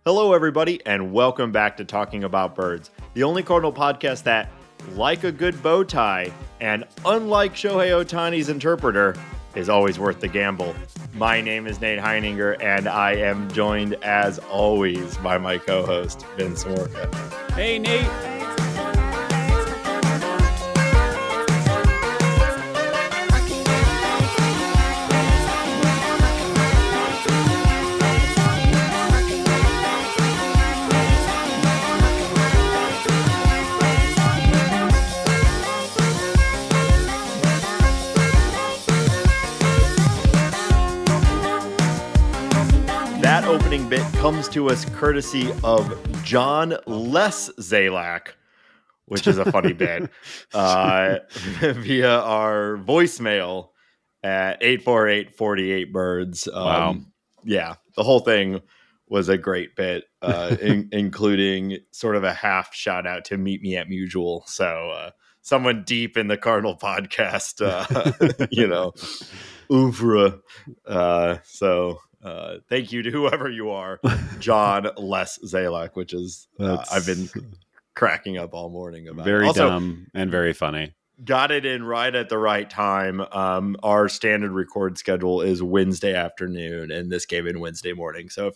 Hello, everybody, and welcome back to Talking About Birds, the only Cardinal podcast that, like a good bow tie, and unlike Shohei Ohtani's interpreter, is always worth the gamble. My name is Nate Heininger, and I am joined, as always, by my co-host, Vince Morka. Hey, Nate. That opening bit comes to us courtesy of John Les Zalak, which is a funny bit, via our voicemail at 848-48-BIRDS. Wow. Yeah, the whole thing was a great bit, including sort of a half shout out to Meet Me at Mutual. So someone deep in the Cardinal podcast, oeuvre. Thank you to whoever you are, John Les Zalak, which is I've been cracking up all morning about. Very Also, dumb and very funny. Got it in right at the right time. Our standard record schedule is Wednesday afternoon, and this came in Wednesday morning. So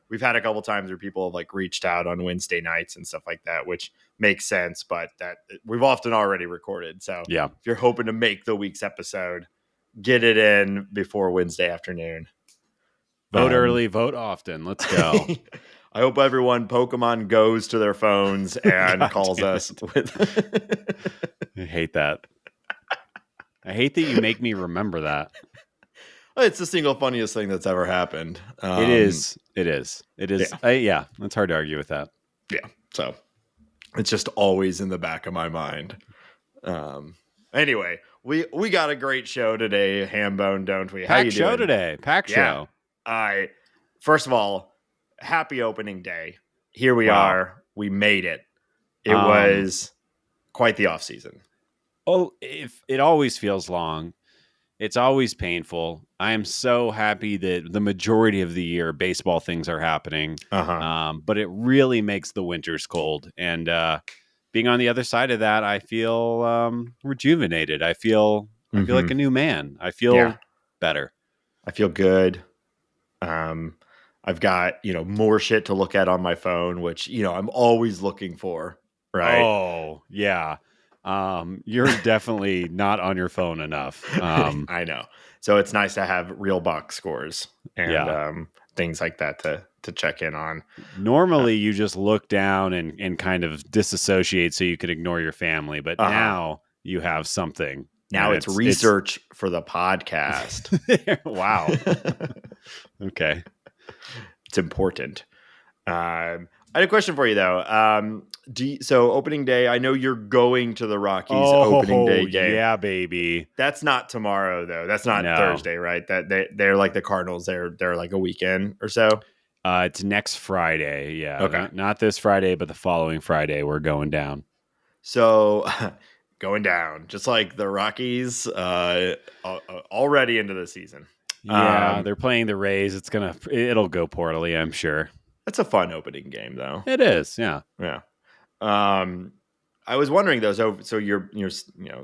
we've had a couple times where people have like reached out on Wednesday nights and stuff like that, which makes sense, but that we've often already recorded. So Yeah. if you're hoping to make the week's episode, get it in before Wednesday afternoon. Vote early, vote often. Let's go. I hope everyone Pokemon goes to their phones and calls us. I hate that. I hate that you make me remember that. It's the single funniest thing that's ever happened. It is. Yeah. It's hard to argue with that. Yeah. So it's just always in the back of my mind. Anyway, we got a great show today, Hambone, don't we? How you doing? Pack show. First of all, happy opening day. Here we are. We made it. It was quite the off season. Oh, if it always feels long. It's always painful. I am so happy that the majority of the year baseball things are happening. But it really makes the winters cold. And being on the other side of that, I feel rejuvenated. I feel like a new man. I feel better. I feel good. I've got, more shit to look at on my phone, which, I'm always looking for. Right. Oh, yeah. You're definitely not on your phone enough. I know. So it's nice to have real box scores and things like that to check in on. Normally you just look down and kind of disassociate so you could ignore your family. But now you have something. Now it's research for the podcast. Wow. Okay. It's important. I had a question for you, though. So opening day, I know you're going to the Rockies opening day game. Yeah, baby. That's not tomorrow, though. That's not Thursday, right? That they're like the Cardinals. They're like a weekend or so. It's next Friday. Yeah. Okay. Not this Friday, but the following Friday. We're going down. So going down, just like the Rockies, already into the season. Yeah, they're playing the Rays. It'll go poorly, I'm sure. That's a fun opening game, though. It is, yeah. Yeah. I was wondering though. So you're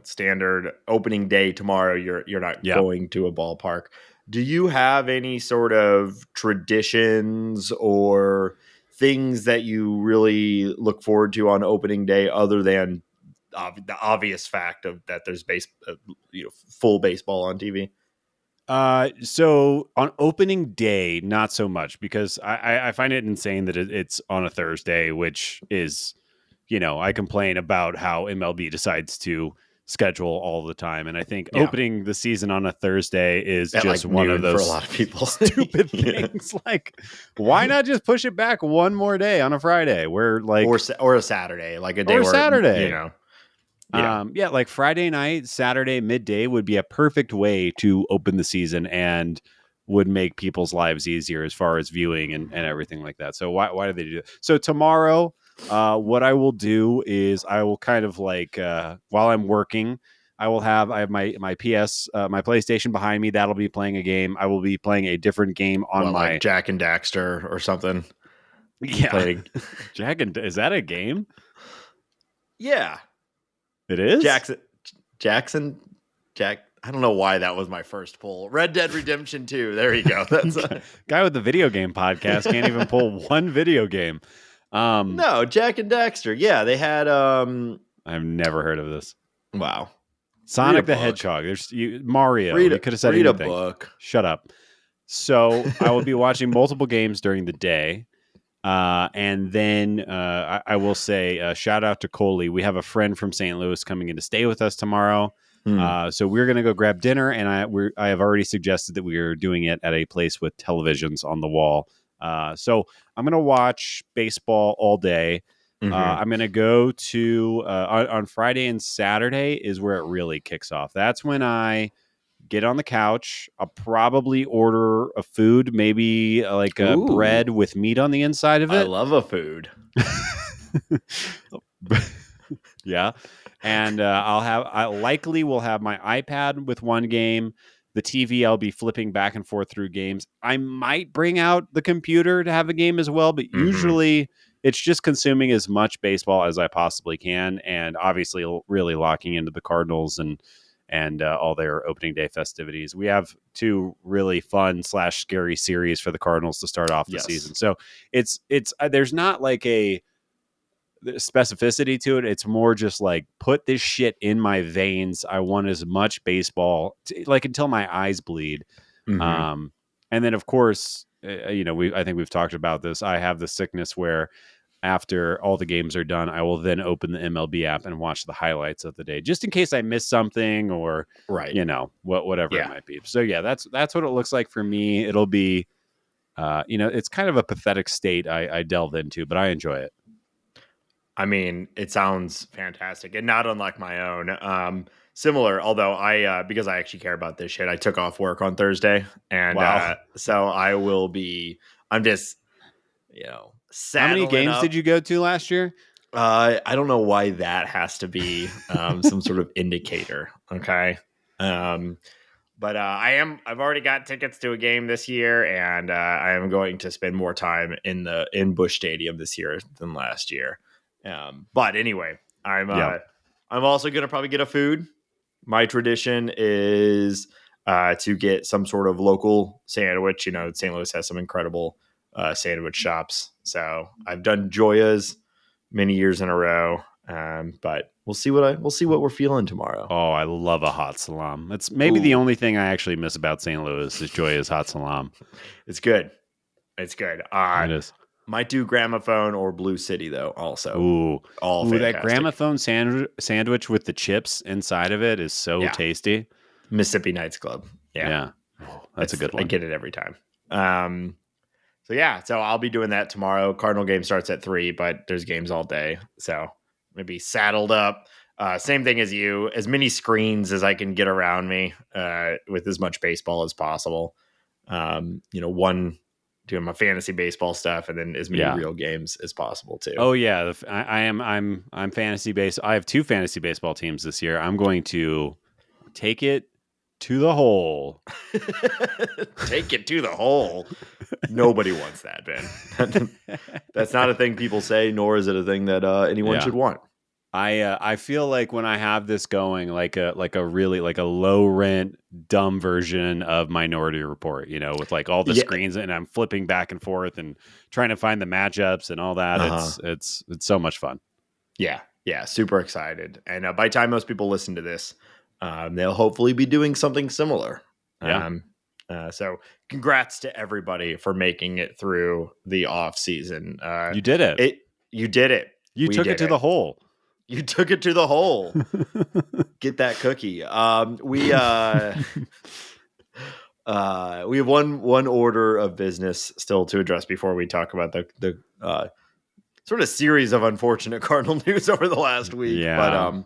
standard opening day tomorrow. You're not going to a ballpark. Do you have any sort of traditions or things that you really look forward to on opening day, other than the obvious fact of that there's full baseball on TV? So on opening day, not so much, because I find it insane that it's on a Thursday, which is, I complain about how MLB decides to schedule all the time. And I think opening the season on a Thursday is just one of those for a lot of people stupid things. Like, why not just push it back one more day on a Friday where or a Saturday, like a day or where, Saturday, Yeah. Like Friday night, Saturday midday would be a perfect way to open the season and would make people's lives easier as far as viewing and everything like that. So why do they do that? So tomorrow, what I will do is I will kind of while I'm working, I have my PS, my PlayStation behind me. That'll be playing a game. I will be playing a different game on like Jack and Daxter or something. Yeah. Is that a game? Yeah. It is? Jackson. I don't know why that was my first pull. Red Dead Redemption 2. There you go. That's guy with the video game podcast can't even pull one video game. No, Jack and Daxter. Yeah, they had I've never heard of this. Wow. Sonic the Hedgehog. There's Mario. You could have said anything. Read a book. Shut up. So I will be watching multiple games during the day. And then I will say shout out to Coley. We have a friend from St. Louis coming in to stay with us tomorrow. So we're going to go grab dinner, and I have already suggested that we are doing it at a place with televisions on the wall. So I'm going to watch baseball all day. I'm going to go to on Friday and Saturday is where it really kicks off. That's when I get on the couch. I'll probably order a food, maybe like a bread with meat on the inside of it. I love a food. Yeah. And I likely will have my iPad with one game. The TV, I'll be flipping back and forth through games. I might bring out the computer to have a game as well, but usually it's just consuming as much baseball as I possibly can. And obviously really locking into the Cardinals and all their opening day festivities. We have 2 really fun / scary series for the Cardinals to start off the season. So it's there's not like a specificity to it. It's more just like, put this shit in my veins. I want as much baseball until my eyes bleed. And then of course, I think we've talked about this. I have the sickness where after all the games are done, I will then open the MLB app and watch the highlights of the day, just in case I miss something or, whatever it might be. So yeah, that's what it looks like for me. It'll be, it's kind of a pathetic state I delve into, but I enjoy it. I mean, it sounds fantastic and not unlike my own. Similar, although because I actually care about this shit, I took off work on Thursday, and so I will be. I'm just, how many games did you go to last year? I don't know why that has to be some sort of indicator. Okay. But I've already got tickets to a game this year, and I am going to spend more time in Busch Stadium this year than last year. But anyway, I'm also going to probably get a food. My tradition is to get some sort of local sandwich. St. Louis has some incredible sandwich shops. So I've done Joya's many years in a row. But we'll see what we're feeling tomorrow. Oh, I love a hot salam. That's maybe the only thing I actually miss about St. Louis is Joya's hot salam. It's good. It's good. It is. Might do Gramophone or Blue City though. Also, Ooh, that Gramophone sandwich with the chips inside of it is so tasty. Mississippi Nights Club. Yeah. Oh, that's a good one. I get it every time. So I'll be doing that tomorrow. Cardinal game starts at 3, but there's games all day. So maybe saddled up. Same thing as you. As many screens as I can get around me with as much baseball as possible. One doing my fantasy baseball stuff, and then as many real games as possible too. Oh yeah, I'm fantasy based. I have 2 fantasy baseball teams this year. I'm going to take it to the hole. Take it to the hole. Nobody wants that, Ben. That's not a thing people say, nor is it a thing that anyone should want. I feel like when I have this going, like a really like a low rent dumb version of Minority Report, with like all the screens, and I'm flipping back and forth and trying to find the matchups and all that. It's so much fun. Yeah, super excited. And by the time most people listen to this, they'll hopefully be doing something similar. So congrats to everybody for making it through the off season. You did it. You did it. You took it to the hole. You took it to the hole. Get that cookie. We have one order of business still to address before we talk about the sort of series of unfortunate Cardinal news over the last week. Yeah.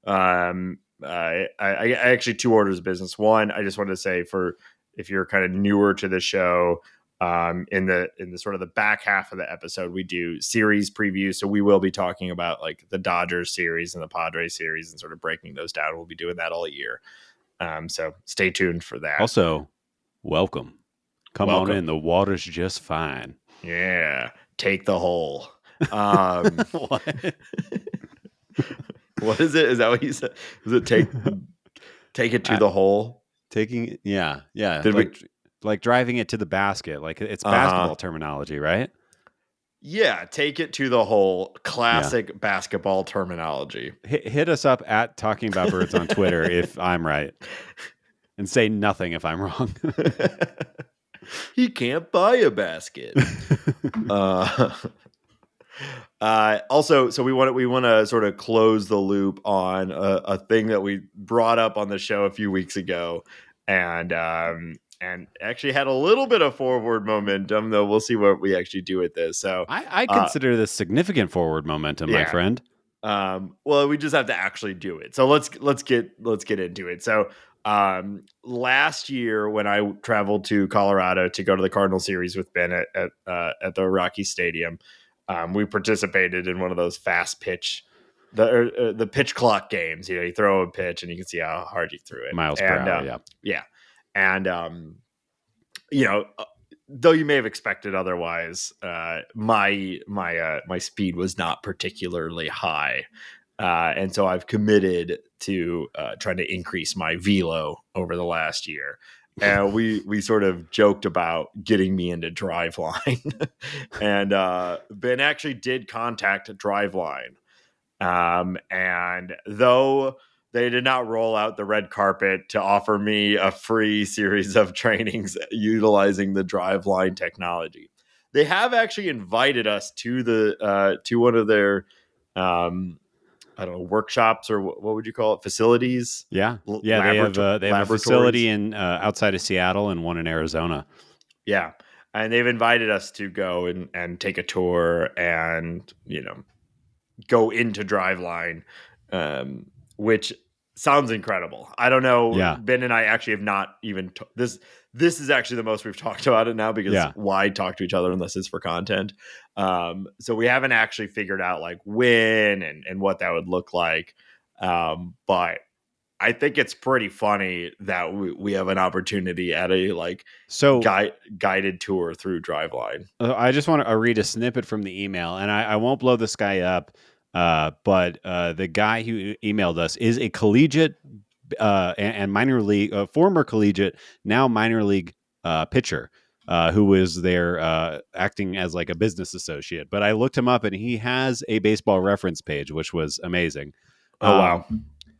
But I actually 2 orders of business. One, I just wanted to say, for if you're kind of newer to the show, in the sort of the back half of the episode, we do series previews. So we will be talking about like the Dodgers series and the Padres series and sort of breaking those down. We'll be doing that all year. So stay tuned for that. Also, welcome. Come on in. The water's just fine. Yeah. take the hole. What? What is it? Is that what you said? Is it take it to the hole? Taking, yeah. Like driving it to the basket. Like it's basketball terminology, right? Yeah, take it to the hole. Classic basketball terminology. Hit us up at Talking About Birds on Twitter if I'm right, and say nothing if I'm wrong. He can't buy a basket. Also, so we want to sort of close the loop on a thing that we brought up on the show a few weeks ago, and actually had a little bit of forward momentum. Though we'll see what we actually do with this. So I consider this significant forward momentum, my friend. Well, we just have to actually do it. So let's get into it. So last year when I traveled to Colorado to go to the Cardinal series with Ben at the Rocky Stadium, we participated in one of those fast pitch, the pitch clock games. You throw a pitch and you can see how hard you threw it. Miles per hour, yeah. And though you may have expected otherwise, my speed was not particularly high, and so I've committed to trying to increase my velo over the last year. And we sort of joked about getting me into driveline, and Ben actually did contact driveline, and though they did not roll out the red carpet to offer me a free series of trainings utilizing the driveline technology, they have actually invited us to the to one of their I don't know, workshops, or what would you call it? Facilities? Yeah. They have a facility in outside of Seattle and one in Arizona. Yeah. And they've invited us to go and take a tour and, go into driveline, which sounds incredible. I don't know. Yeah. Ben and I actually have not even this is actually the most we've talked about it now, because why talk to each other unless it's for content? So we haven't actually figured out like when and what that would look like. But I think it's pretty funny that we have an opportunity at a guided tour through driveline. I just want to read a snippet from the email, and I won't blow this guy up. But the guy who emailed us is a collegiate and minor league, former collegiate, now minor league pitcher, who was there acting as like a business associate. But I looked him up, and he has a Baseball Reference page, which was amazing. Oh, wow.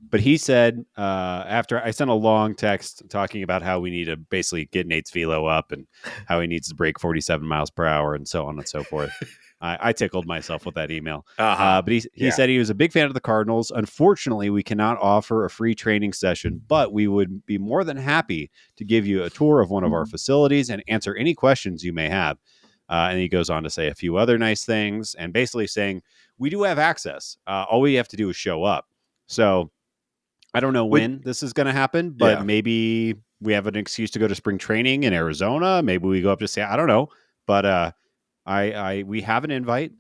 But he said, after I sent a long text talking about how we need to basically get Nate's velo up and how he needs to break 47 miles per hour and so on and so forth. I tickled myself with that email. But he said he was a big fan of the Cardinals. Unfortunately, we cannot offer a free training session, but we would be more than happy to give you a tour of one of our facilities and answer any questions you may have. And he goes on to say a few other nice things and basically saying, we do have access. All we have to do is show up. So I don't know when this is going to happen, but maybe we have an excuse to go to spring training in Arizona. Maybe we go up to say, I don't know, but we have an invite,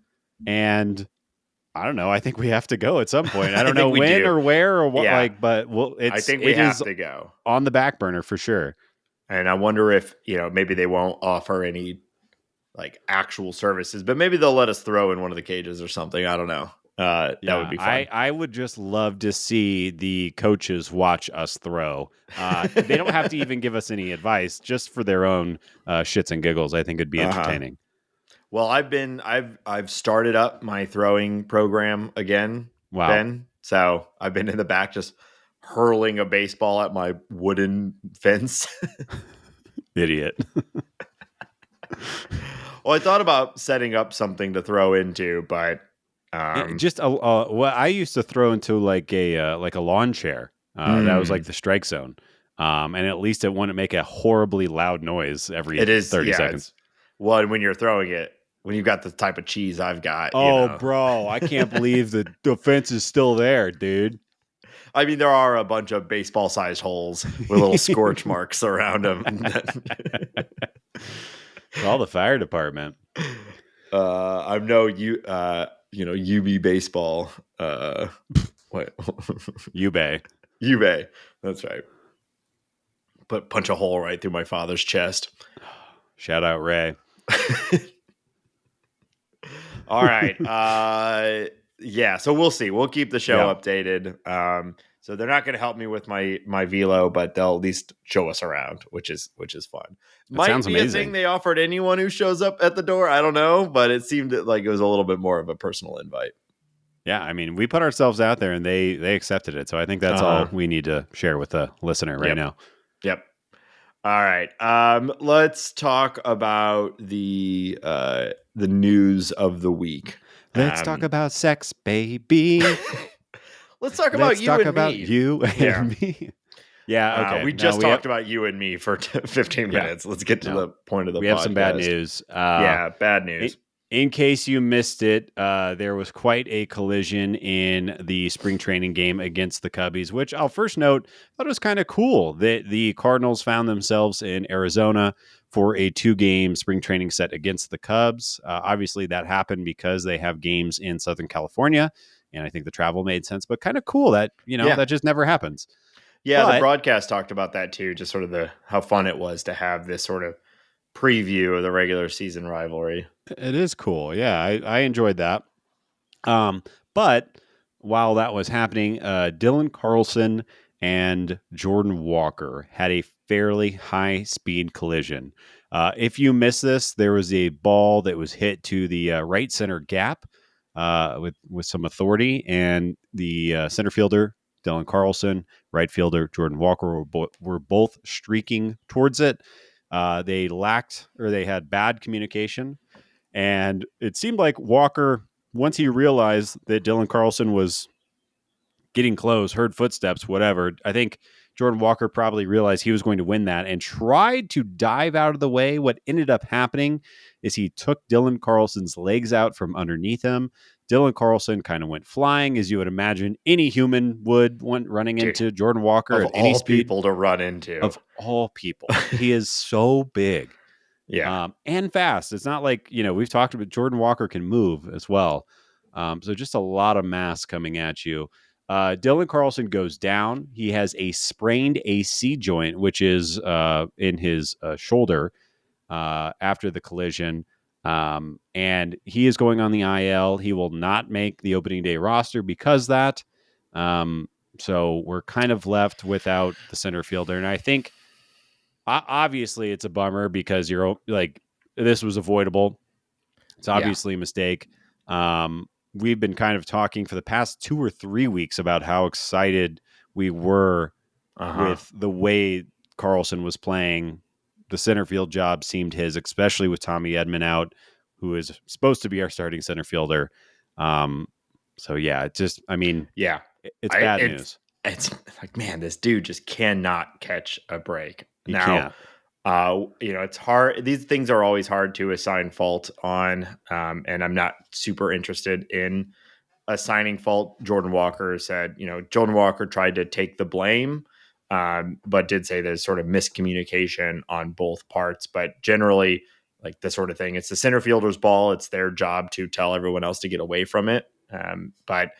and I don't know. I think we have to go at some point. I don't know when or where or what, but I think we have to go on the back burner for sure. And I wonder if, maybe they won't offer any like actual services, but maybe they'll let us throw in one of the cages or something. I don't know. That would be fun. I would just love to see the coaches watch us throw. They don't have to even give us any advice, just for their own shits and giggles. I think it'd be entertaining. Well, I've started up my throwing program again, Ben. So I've been in the back just hurling a baseball at my wooden fence. Idiot. Well, I thought about setting up something to throw into, but just I used to throw into like a lawn chair. That was like the strike zone, and at least it wouldn't make a horribly loud noise every 30 seconds. Well, when you're throwing it, when you've got the type of cheese I've got. Bro, I can't believe the fence is still there, dude. I mean, there are a bunch of baseball-sized holes with little scorch marks around them. Call the fire department. I'm no UB baseball. What? UB. That's right. Punch a hole right through my father's chest. Shout out Ray. All right. Yeah. So we'll see. We'll keep the show updated. So they're not going to help me with my velo, but they'll at least show us around, which is fun. That Might sounds be amazing. a thing they offered anyone who shows up at the door. I don't know, but it seemed like it was a little bit more of a personal invite. Yeah, I mean, we put ourselves out there and they accepted it. So I think that's all we need to share with the listener right now. Yep. All right. Let's talk about the news of the week. Let's talk about sex, baby. Let's talk about you and me. You and me. Yeah, okay. We just talked about you and me for 15 minutes. Let's get to the point of the podcast. We have some bad news. Bad news. In case you missed it, there was quite a collision in the spring training game against the Cubbies, which I'll first note, I thought it was kind of cool that the Cardinals found themselves in Arizona for a 2-game spring training set against the Cubs. Obviously, that happened because they have games in Southern California, and I think the travel made sense, but kind of cool that, that just never happens. Yeah, the broadcast talked about that too, just sort of how fun it was to have this sort of preview of the regular season rivalry. It is cool. Yeah, I enjoyed that. But while that was happening, Dylan Carlson and Jordan Walker had a fairly high-speed collision. If you missed this, there was a ball that was hit to the right center gap with some authority, and the center fielder, Dylan Carlson, right fielder, Jordan Walker, were both streaking towards it. They had bad communication. And it seemed like Walker, once he realized that Dylan Carlson was getting close, heard footsteps, whatever, I think Jordan Walker probably realized he was going to win that and tried to dive out of the way. What ended up happening is he took Dylan Carlson's legs out from underneath him. Dylan Carlson kind of went flying, as you would imagine any human would, went running into Jordan Walker at any speed. People to run into. Of all people. He is so big. Yeah. And fast. It's not like, we've talked about Jordan Walker can move as well. So just a lot of mass coming at you. Dylan Carlson goes down. He has a sprained AC joint, which is in his shoulder after the collision. And he is going on the IL. He will not make the opening day roster because that. So we're kind of left without the center fielder. And I think obviously it's a bummer because you're like, this was avoidable. It's obviously a mistake. We've been kind of talking for the past 2 or 3 weeks about how excited we were with the way Carlson was playing. The center field job seemed his, especially with Tommy Edman out, who is supposed to be our starting center fielder. So yeah, it's bad news. It's like, man, this dude just cannot catch a break. Can't. It's hard. These things are always hard to assign fault on. And I'm not super interested in assigning fault. Jordan Walker said, Jordan Walker tried to take the blame, but did say there's sort of miscommunication on both parts. But generally, like the sort of thing, it's the center fielder's ball. It's their job to tell everyone else to get away from it. But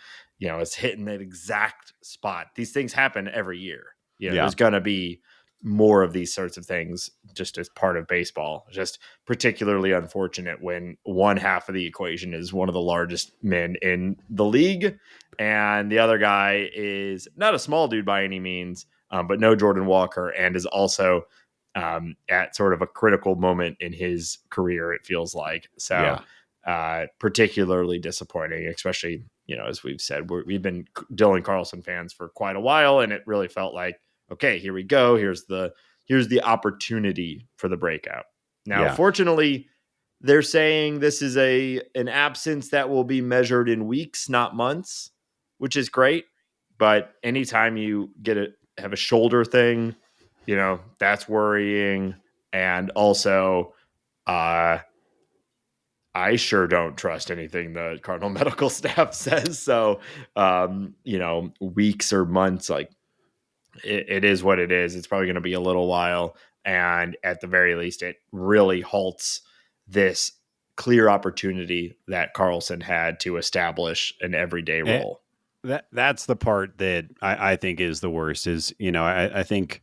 it's hitting that exact spot. These things happen every year. There's going to be more of these sorts of things just as part of baseball. Just particularly unfortunate when one half of the equation is one of the largest men in the league, and the other guy is not a small dude by any means, but no Jordan Walker, and is also at sort of a critical moment in his career, it feels like. So particularly disappointing, especially, as we've said, we've been Dylan Carlson fans for quite a while, and it really felt like, okay, here we go. Here's the opportunity for the breakout. Now, fortunately, they're saying this is an absence that will be measured in weeks, not months, which is great. But anytime you have a shoulder thing, that's worrying. And also, I sure don't trust anything the Cardinal medical staff says. So, weeks or months, like, it is what it is. It's probably going to be a little while. And at the very least, it really halts this clear opportunity that Carlson had to establish an everyday role. That's the part that I think is the worst is, I think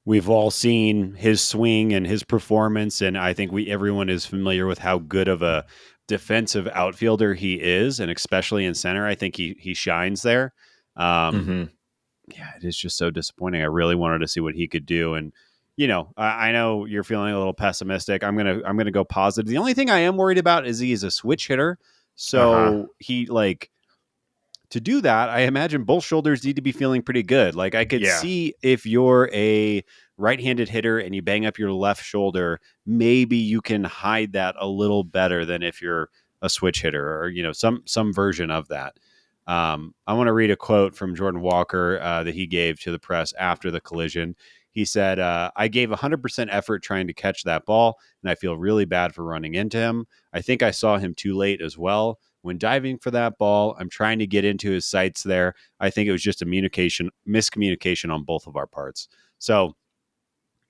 we've all seen his swing and his performance. And I think everyone is familiar with how good of a defensive outfielder he is, and especially in center, I think he shines there. Yeah, it is just so disappointing. I really wanted to see what he could do, and I know you're feeling a little pessimistic. I'm gonna go positive. The only thing I am worried about is he is a switch hitter, so he to do that, I imagine both shoulders need to be feeling pretty good. Like I could see if you're a right-handed hitter and you bang up your left shoulder, maybe you can hide that a little better than if you're a switch hitter or some version of that. I want to read a quote from Jordan Walker that he gave to the press after the collision. He said, I gave 100% effort trying to catch that ball, and I feel really bad for running into him. I think I saw him too late as well. When diving for that ball, I'm trying to get into his sights there. I think it was just a miscommunication on both of our parts. So,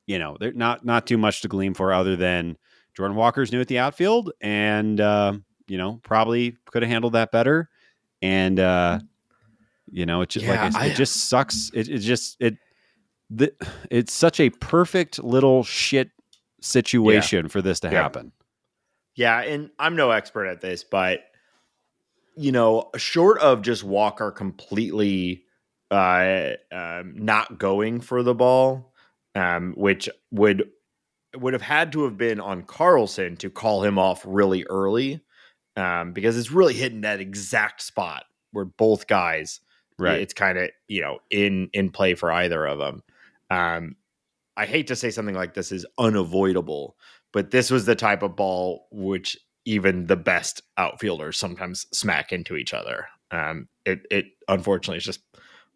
there's not too much to glean for other than Jordan Walker's new at the outfield and, probably could have handled that better. And, it just sucks. It's such a perfect little shit situation for this to happen. Yeah. And I'm no expert at this, but short of just Walker completely not going for the ball, which would have had to have been on Carlson to call him off really early, because it's really hitting that exact spot where both guys, it's kind of in play for either of them. I hate to say something like this is unavoidable, but this was the type of ball which even the best outfielders sometimes smack into each other. It unfortunately is just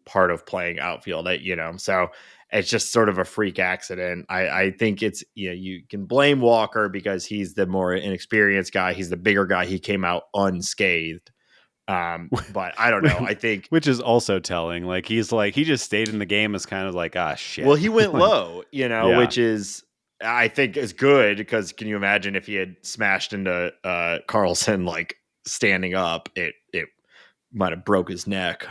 part of playing outfield, so it's just sort of a freak accident. I think it's, you can blame Walker because he's the more inexperienced guy. He's the bigger guy. He came out unscathed. But I don't know. I think, which is also telling. Like he just stayed in the game as kind of like, shit. Well, he went low, which is, I think, is good because can you imagine if he had smashed into Carlson like standing up, it might have broke his neck.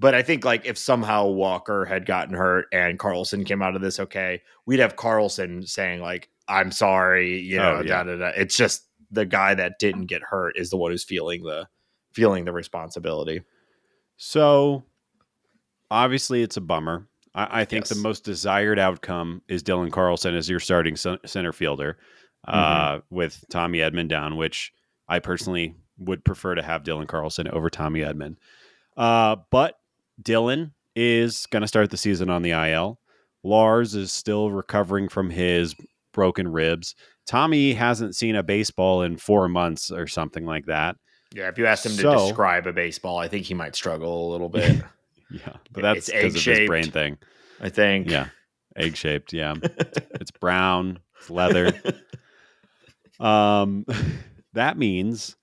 But I think like if somehow Walker had gotten hurt and Carlson came out of this okay, we'd have Carlson saying like, "I'm sorry," Da, da, da. It's just the guy that didn't get hurt is the one who's feeling the responsibility. So obviously it's a bummer. I think the most desired outcome is Dylan Carlson as your starting center fielder with Tommy Edman down, which I personally would prefer to have Dylan Carlson over Tommy Edman. But Dylan is going to start the season on the IL. Lars is still recovering from his broken ribs. Tommy hasn't seen a baseball in 4 months or something like that. Yeah, if you asked him to describe a baseball, I think he might struggle a little bit. Yeah, but that's because of his brain thing. I think. Yeah, egg-shaped, yeah. It's brown, it's leather. That means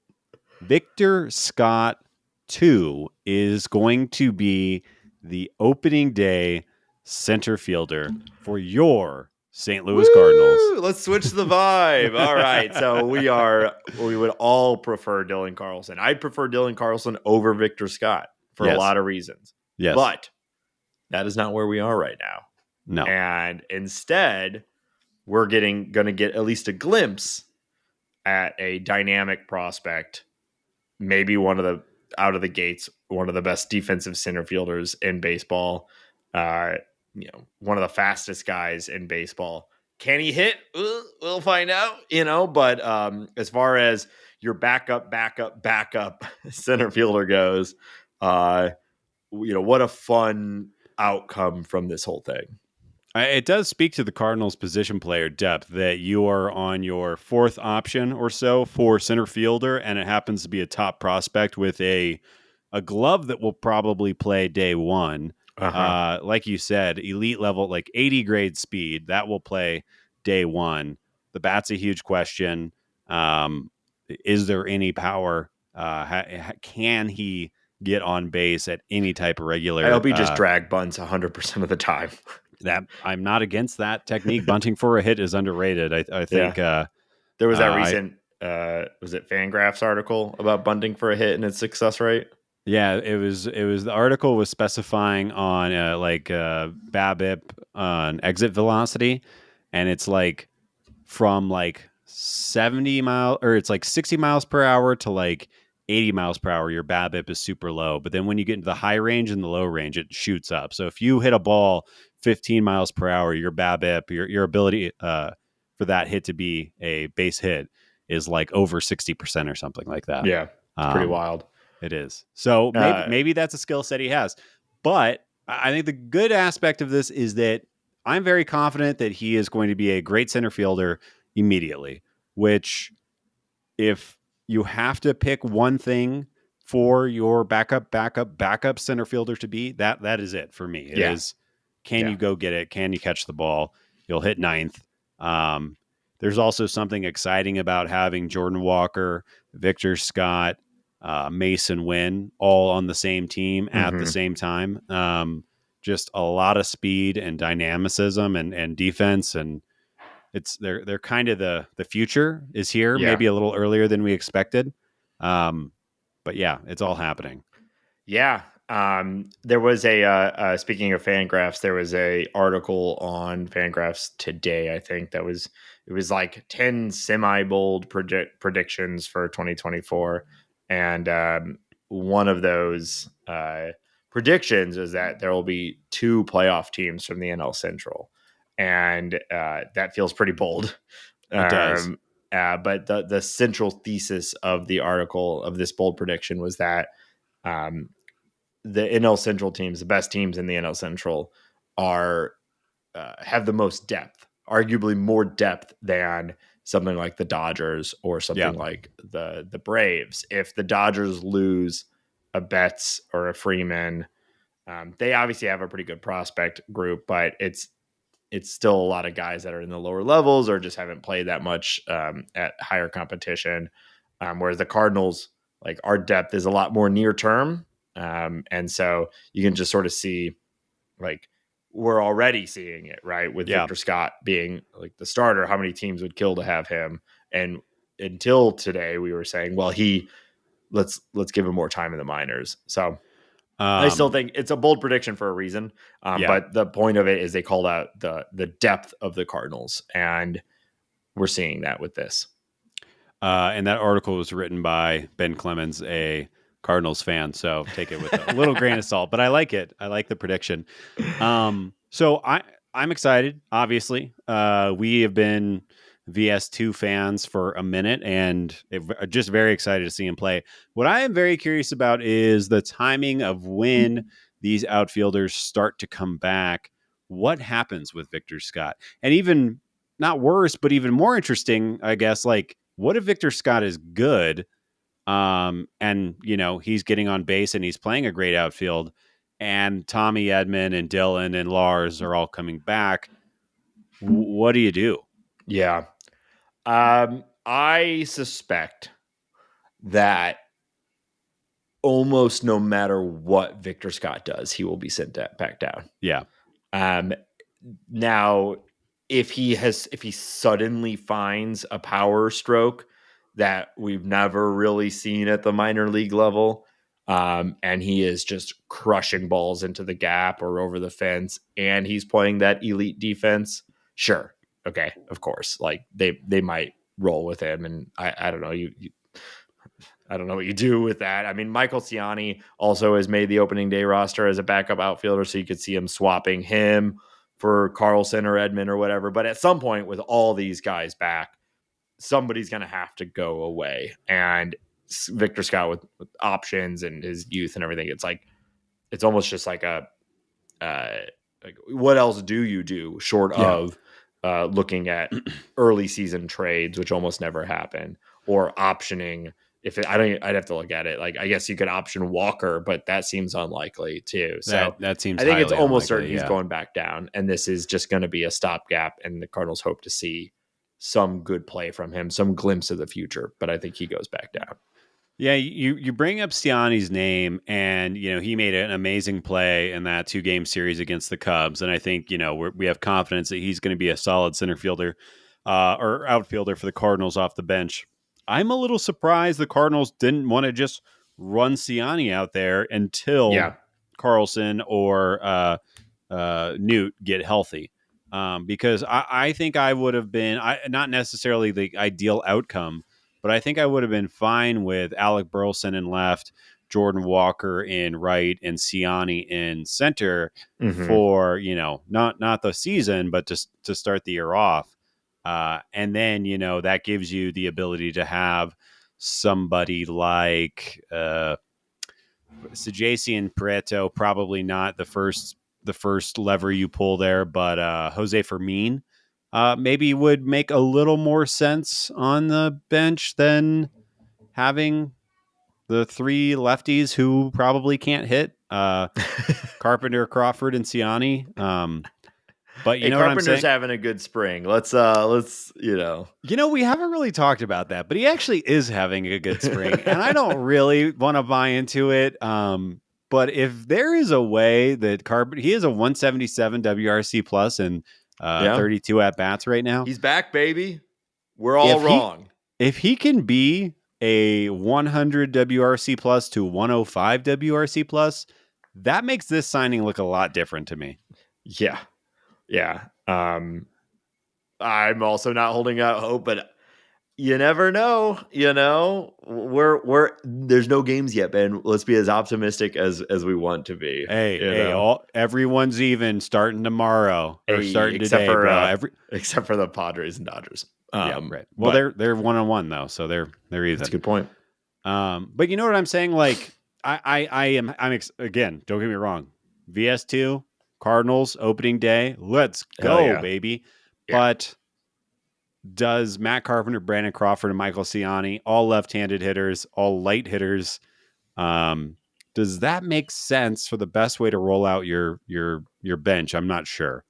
Victor Scott 2 is going to be the opening day center fielder for your St. Louis Cardinals. Let's switch the vibe. All right. So we would all prefer Dylan Carlson. I'd prefer Dylan Carlson over Victor Scott for a lot of reasons. Yes. But that is not where we are right now. No. And instead, we're going to get at least a glimpse at a dynamic prospect, maybe one of the out of the gates, one of the best defensive center fielders in baseball. One of the fastest guys in baseball. Can he hit? We'll find out, but as far as your backup center fielder goes, what a fun outcome from this whole thing. It does speak to the Cardinals' position player depth that you are on your fourth option or so for center fielder, and it happens to be a top prospect with a glove that will probably play day one. Like you said, elite level, like 80 grade speed, that will play day one. The bat's a huge question. Is there any power? Can he get on base at any type of regular? I hope he just drag bunts 100% of the time. That I'm not against that technique. Bunting for a hit is underrated. I think there was that recent was it Fangraphs article about bunting for a hit and its success rate? Yeah, it was the article was specifying on BABIP on exit velocity, and it's like from like 70 mile, or it's like 60 miles per hour to like 80 miles per hour, your BABIP is super low. But then when you get into the high range and the low range, it shoots up. So if you hit a ball 15 miles per hour, your BABIP, your ability for that hit to be a base hit is like over 60% or something like that. Yeah, it's pretty wild. It is. So maybe that's a skill set he has. But I think the good aspect of this is that I'm very confident that he is going to be a great center fielder immediately, which if you have to pick one thing for your backup center fielder to be, that is it for me. It is, can you go get it? Can you catch the ball? You'll hit ninth. There's also something exciting about having Jordan Walker, Victor Scott, Mason Wynn all on the same team at the same time. Just a lot of speed and dynamicism and defense, and they're kind of the future is here, maybe a little earlier than we expected. But yeah, it's all happening. Yeah. There was speaking of Fangraphs, there was a article on Fangraphs today, I think, it was like 10 semi-bold predictions for 2024. And one of those predictions is that there will be 2 playoff teams from the NL Central. And that feels pretty bold. It does. But the central thesis of the article, of this bold prediction, was that the NL Central teams, the best teams in the NL Central, have the most depth, arguably more depth than something like the Dodgers or something like the Braves. If the Dodgers lose a Betts or a Freeman, they obviously have a pretty good prospect group, but it's still a lot of guys that are in the lower levels or just haven't played that much at higher competition. Whereas the Cardinals, like, our depth is a lot more near term. And so you can just sort of see, like, we're already seeing it, right? With Victor Scott being like the starter, how many teams would kill to have him? And until today, we were saying, well, let's give him more time in the minors. So I still think it's a bold prediction for a reason. But the point of it is they called out the depth of the Cardinals, and we're seeing that with this. And that article was written by Ben Clemens, a Cardinals fan. So take it with a little grain of salt, but I like it. I like the prediction. So I'm excited. Obviously, we have been VS2 fans for a minute, and just very excited to see him play. What I am very curious about is the timing of when these outfielders start to come back. What happens with Victor Scott? And even not worse, but even more interesting, I guess, like, what if Victor Scott is good? And he's getting on base and he's playing a great outfield, and Tommy Edman and Dylan and Lars are all coming back. What do you do? Yeah. I suspect that almost no matter what Victor Scott does, he will be sent back down. Yeah. Now, if he suddenly finds a power stroke that we've never really seen at the minor league level, and he is just crushing balls into the gap or over the fence, and he's playing that elite defense, sure, okay, of course, like they might roll with him, and I don't know, I don't know what you do with that. I mean, Michael Siani also has made the opening day roster as a backup outfielder, so you could see him swapping him for Carlson or Edman or whatever. But at some point, with all these guys back, somebody's going to have to go away. And Victor Scott, with options and his youth and everything, it's almost just like like, what else do you do short of looking at early season trades, which almost never happen, or optioning? I'd have to look at it. Like, I guess you could option Walker, but that seems unlikely too. So that seems. I think it's almost certain he's going back down, and this is just going to be a stopgap. And the Cardinals hope to see some good play from him, some glimpse of the future. But I think he goes back down. Yeah, you bring up Siani's name, and he made an amazing play in that 2-game series against the Cubs, and I think we have confidence that he's going to be a solid center fielder or outfielder for the Cardinals off the bench. I'm a little surprised the Cardinals didn't want to just run Siani out there until Carlson or Newt get healthy. because I think I would have been not necessarily the ideal outcome, but I think I would have been fine with Alec Burleson in left, Jordan Walker in right, and Siani in center for not the season, but just to start the year off. And then that gives you the ability to have somebody like Sajasi and Pareto, probably not the first lever you pull there, but Jose Fermin maybe would make a little more sense on the bench than having the three lefties who probably can't hit, Carpenter, Crawford, and Siani. But you hey, know what I'm Carpenter's saying? having a good spring. Let's we haven't really talked about that, but he actually is having a good spring, and I don't really want to buy into it. But if there is a way that he is a 177 WRC plus and 32 at bats right now. He's back, baby. We're all wrong. If he can be a 100 WRC plus to 105 WRC plus, that makes this signing look a lot different to me. Yeah. Yeah. I'm also not holding out hope, but you never know. We're there's no games yet, Ben. Let's be as optimistic as we want to be. Everyone's even starting tomorrow or starting today, bro. Except for the Padres and Dodgers. Yeah, right. Well, they're 1-1 though, so they're even. That's a good point. But you know what I'm saying? Like, I'm again. Don't get me wrong. VS2 Cardinals opening day. Let's go, baby. Yeah. But does Matt Carpenter, Brandon Crawford, and Michael Siani, all left-handed hitters, all light hitters, does that make sense for the best way to roll out your bench? I'm not sure.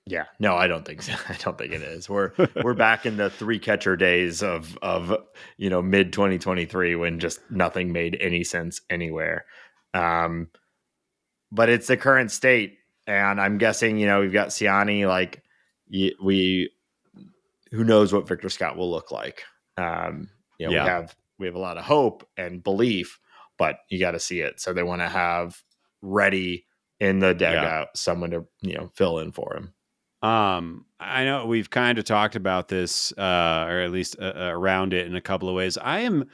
Yeah, no, I don't think so. I don't think it is. We're back in the 3 catcher days of mid 2023 when just nothing made any sense anywhere. But it's the current state, and I'm guessing we've got Siani. Like who knows what Victor Scott will look like. We have a lot of hope and belief, but you got to see it. So they want to have ready in the dugout someone to fill in for him. I know we've kind of talked about this, or at least around it in a couple of ways. Ivan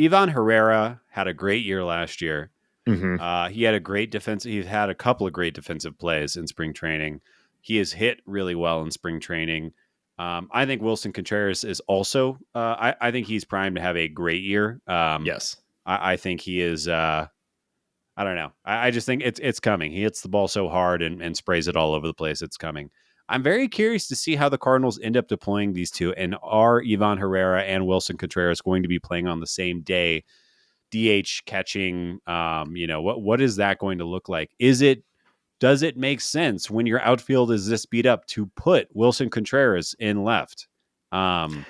Herrera had a great year last year. Mm-hmm. He had he's had a couple of great defensive plays in spring training. He has hit really well in spring training. I think Wilson Contreras is also, I think he's primed to have a great year. Yes. I think he is, I don't know. I just think it's coming. He hits the ball so hard and sprays it all over the place. It's coming. I'm very curious to see how the Cardinals end up deploying these two. And are Ivan Herrera and Wilson Contreras going to be playing on the same day? DH catching, what is that going to look like? Does it make sense when your outfield is this beat up to put Wilson Contreras in left? I'm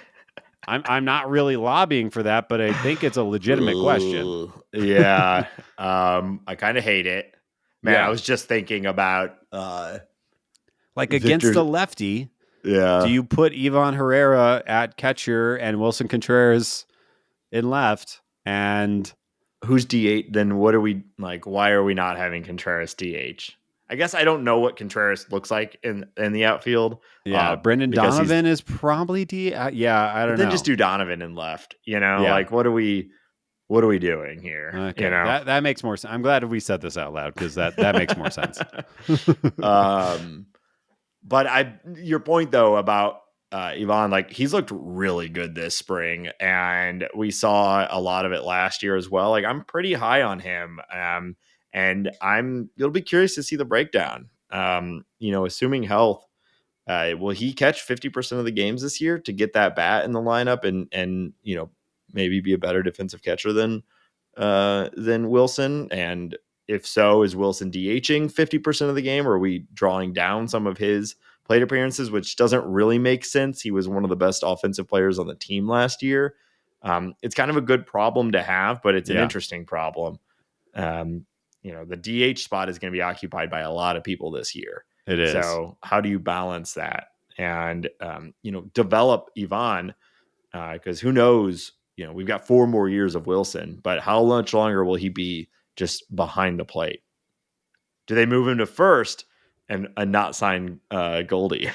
not really lobbying for that, but I think it's a legitimate question. Yeah. I kind of hate it. Man, I was just thinking about against the lefty. Yeah. Do you put Ivan Herrera at catcher and Wilson Contreras in left? And who's DH? Then what are we like? Why are we not having Contreras DH? I guess I don't know what Contreras looks like in the outfield. Yeah, Brendan Donovan is probably DH. I don't know. Then just do Donovan in left. Like what are we doing here? Okay, that makes more sense. I'm glad we said this out loud because that makes more sense. But your point though about Ivan, like he's looked really good this spring, and we saw a lot of it last year as well. Like I'm pretty high on him, and you'll be curious to see the breakdown. Assuming health, will he catch 50% of the games this year to get that bat in the lineup and maybe be a better defensive catcher than Wilson? And if so, is Wilson DHing 50% of the game, or are we drawing down some of his plate appearances, which doesn't really make sense? He was one of the best offensive players on the team last year. It's kind of a good problem to have, but it's an interesting problem. The DH spot is going to be occupied by a lot of people this year. It is. So how do you balance that and, develop Ivan? Because who knows, we've got 4 more years of Wilson, but how much longer will he be just behind the plate? Do they move him to first and not sign Goldie.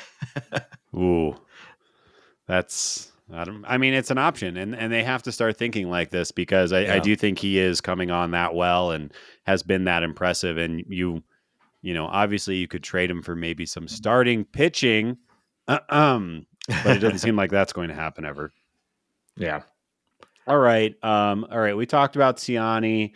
Ooh, I mean, it's an option, and they have to start thinking like this because I do think he is coming on that well and has been that impressive. And obviously you could trade him for maybe some starting pitching, but it doesn't seem like that's going to happen ever. Yeah. All right. We talked about Siani.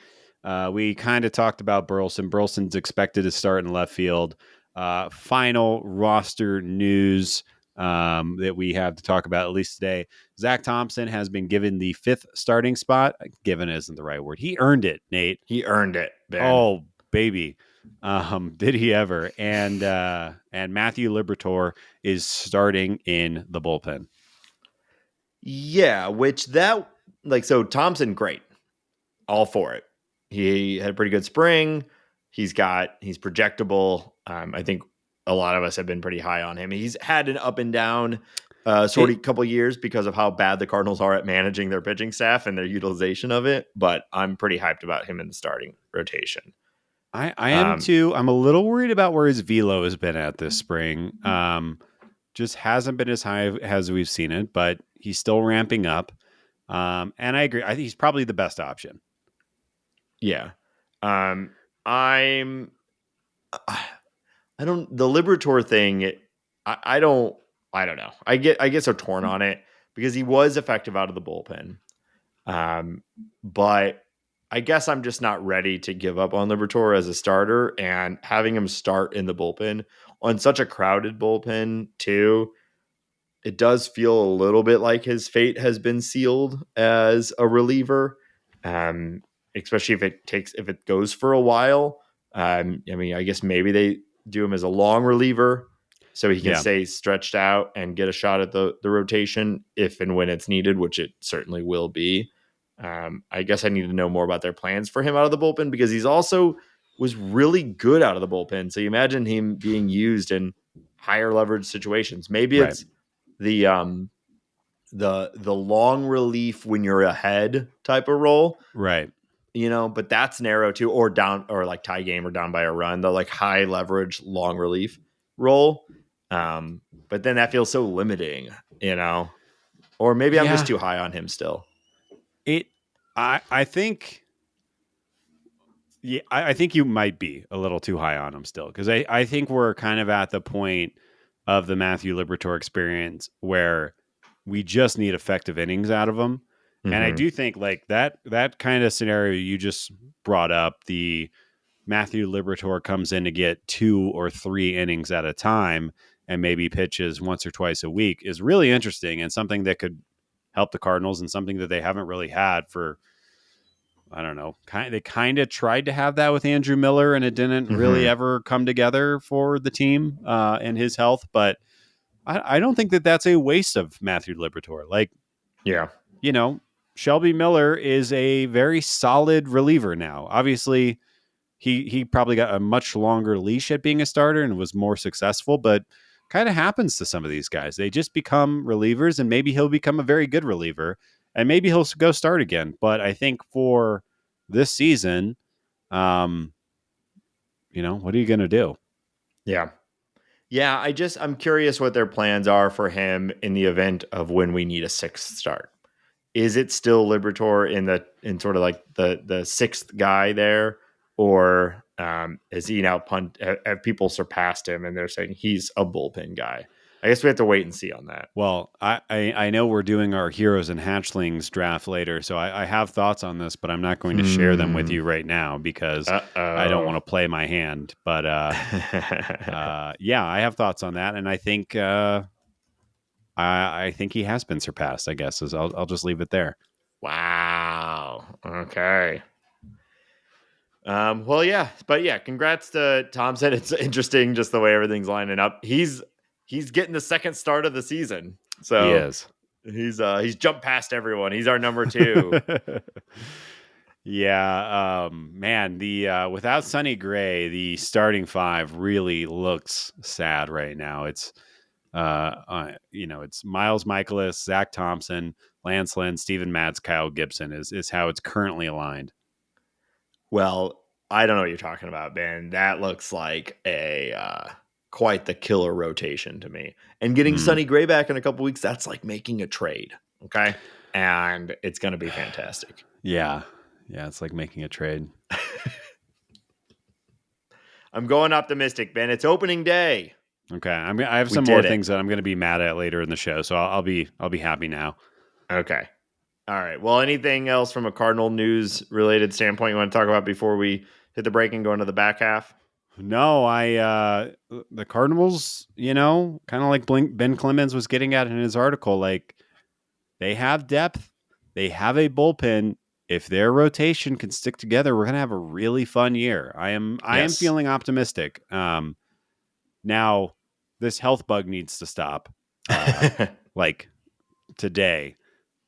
We kind of talked about Burleson. Burleson's expected to start in left field. Final roster news that we have to talk about, at least today. Zach Thompson has been given the 5th starting spot. Given isn't the right word. He earned it, Nate. He earned it, Ben. Oh, baby. Did he ever? And Matthew Liberatore is starting in the bullpen. Yeah, so Thompson, great. All for it. He had a pretty good spring. He's projectable. I think a lot of us have been pretty high on him. He's had an up and down couple years because of how bad the Cardinals are at managing their pitching staff and their utilization of it. But I'm pretty hyped about him in the starting rotation. I am too. I'm a little worried about where his velo has been at this spring. Just hasn't been as high as we've seen it, but he's still ramping up. And I agree. I think he's probably the best option. Yeah. The Liberatore thing, I don't know. I get so torn on it because he was effective out of the bullpen. But I guess I'm just not ready to give up on Liberatore as a starter, and having him start in the bullpen on such a crowded bullpen too. It does feel a little bit like his fate has been sealed as a reliever. Especially if it goes for a while. I mean, I guess maybe they do him as a long reliever so he can stay stretched out and get a shot at the rotation if and when it's needed, which it certainly will be. I guess I need to know more about their plans for him out of the bullpen because he's also was really good out of the bullpen. So you imagine him being used in higher leverage situations. Maybe it's the long relief when you're ahead type of role. Right. But that's narrow too, or down, or like tie game or down by a run, the like high leverage, long relief role. But then that feels so limiting, or maybe I'm just too high on him still. I think you might be a little too high on him still. Cause I think we're kind of at the point of the Matthew Liberatore experience where we just need effective innings out of him. Mm-hmm. And I do think like that kind of scenario you just brought up, the Matthew Liberatore comes in to get 2 or 3 innings at a time and maybe pitches once or twice a week is really interesting and something that could help the Cardinals and something that they haven't really had for, I don't know. They kind of tried to have that with Andrew Miller and it didn't really ever come together for the team and his health. But I don't think that that's a waste of Matthew Liberatore. Like, Shelby Miller is a very solid reliever now. Obviously, he probably got a much longer leash at being a starter and was more successful, but kind of happens to some of these guys. They just become relievers, and maybe he'll become a very good reliever, and maybe he'll go start again. But I think for this season, what are you going to do? Yeah. Yeah, I'm curious what their plans are for him in the event of when we need a 6th start. Is it still Liberatore in sort of like the 6th guy there, or is he now have people surpassed him and they're saying he's a bullpen guy? I guess we have to wait and see on that. Well, I know we're doing our Heroes and Hatchlings draft later, so I have thoughts on this, but I'm not going to share them with you right now because I don't want to play my hand. But I have thoughts on that, and I think I think he has been surpassed. I guess I'll just leave it there. Wow. Okay. Well, yeah, but yeah, congrats to Thompson. It's interesting just the way everything's lining up. He's getting the 2nd start of the season. So he is. He's jumped past everyone. He's our number 2. Yeah, man, the without Sonny Gray, the starting 5 really looks sad right now. It's it's Miles Michaelis, Zach Thompson, Lance Lynn, Steven Matz, Kyle Gibson is how it's currently aligned. Well, I don't know what you're talking about, Ben. That looks like a quite the killer rotation to me. And getting Sonny Gray back in a couple weeks, that's like making a trade. Okay. And it's going to be fantastic. Yeah. Yeah. It's like making a trade. I'm going optimistic, Ben. It's opening day. Okay. I have some more things that I'm going to be mad at later in the show. So I'll be happy now. Okay. All right. Well, anything else from a Cardinal news related standpoint you want to talk about before we hit the break and go into the back half? No, the Cardinals, kind of like Ben Clemens was getting at in his article, like they have depth, they have a bullpen. If their rotation can stick together, we're going to have a really fun year. I am feeling optimistic. Now this health bug needs to stop, like today.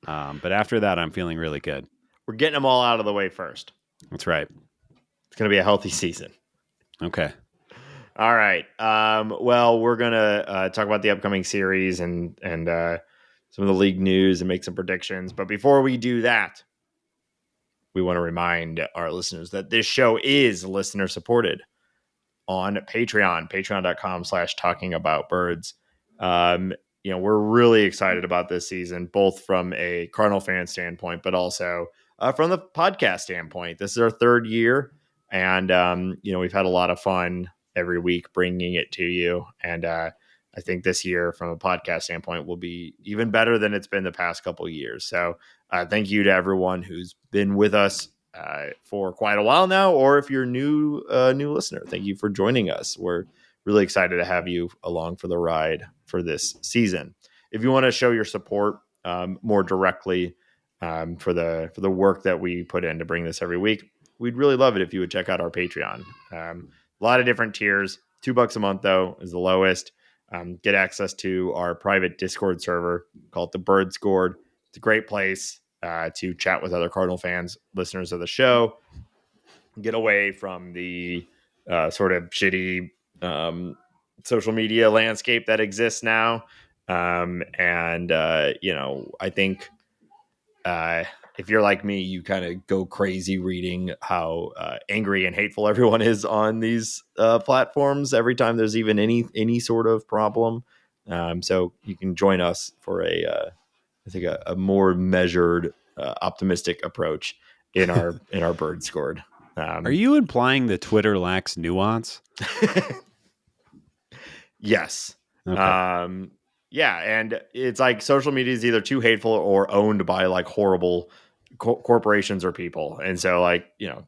But after that, I'm feeling really good. We're getting them all out of the way first. That's right. It's going to be a healthy season. Okay. All right. Well, we're going to talk about the upcoming series and some of the league news and make some predictions. But before we do that, we want to remind our listeners that this show is listener supported on Patreon, patreon.com/talkingaboutbirds. We're really excited about this season, both from a Cardinal fan standpoint, but also from the podcast standpoint. This is our third year, and we've had a lot of fun every week bringing it to you. And I think this year, from a podcast standpoint, will be even better than it's been the past couple of years. So thank you to everyone who's been with us for quite a while now, or if you're new listener, thank you for joining us. We're really excited to have you along for the ride for this season. If you want to show your support more directly for the work that we put in to bring this every week, we'd really love it if you would check out our Patreon. A lot of different tiers. $2 a month though is the lowest. Get access to our private Discord server called the Bird Scored. It's a great place to chat with other Cardinal fans, listeners of the show, get away from the sort of shitty social media landscape that exists now. I think if you're like me, you kind of go crazy reading how angry and hateful everyone is on these platforms every time there's even any sort of problem. So you can join us for I think a more measured, optimistic approach in our Bird Scored. Are you implying that Twitter lacks nuance? Yes. Okay. Yeah, and it's like social media is either too hateful or owned by like horrible corporations or people, and so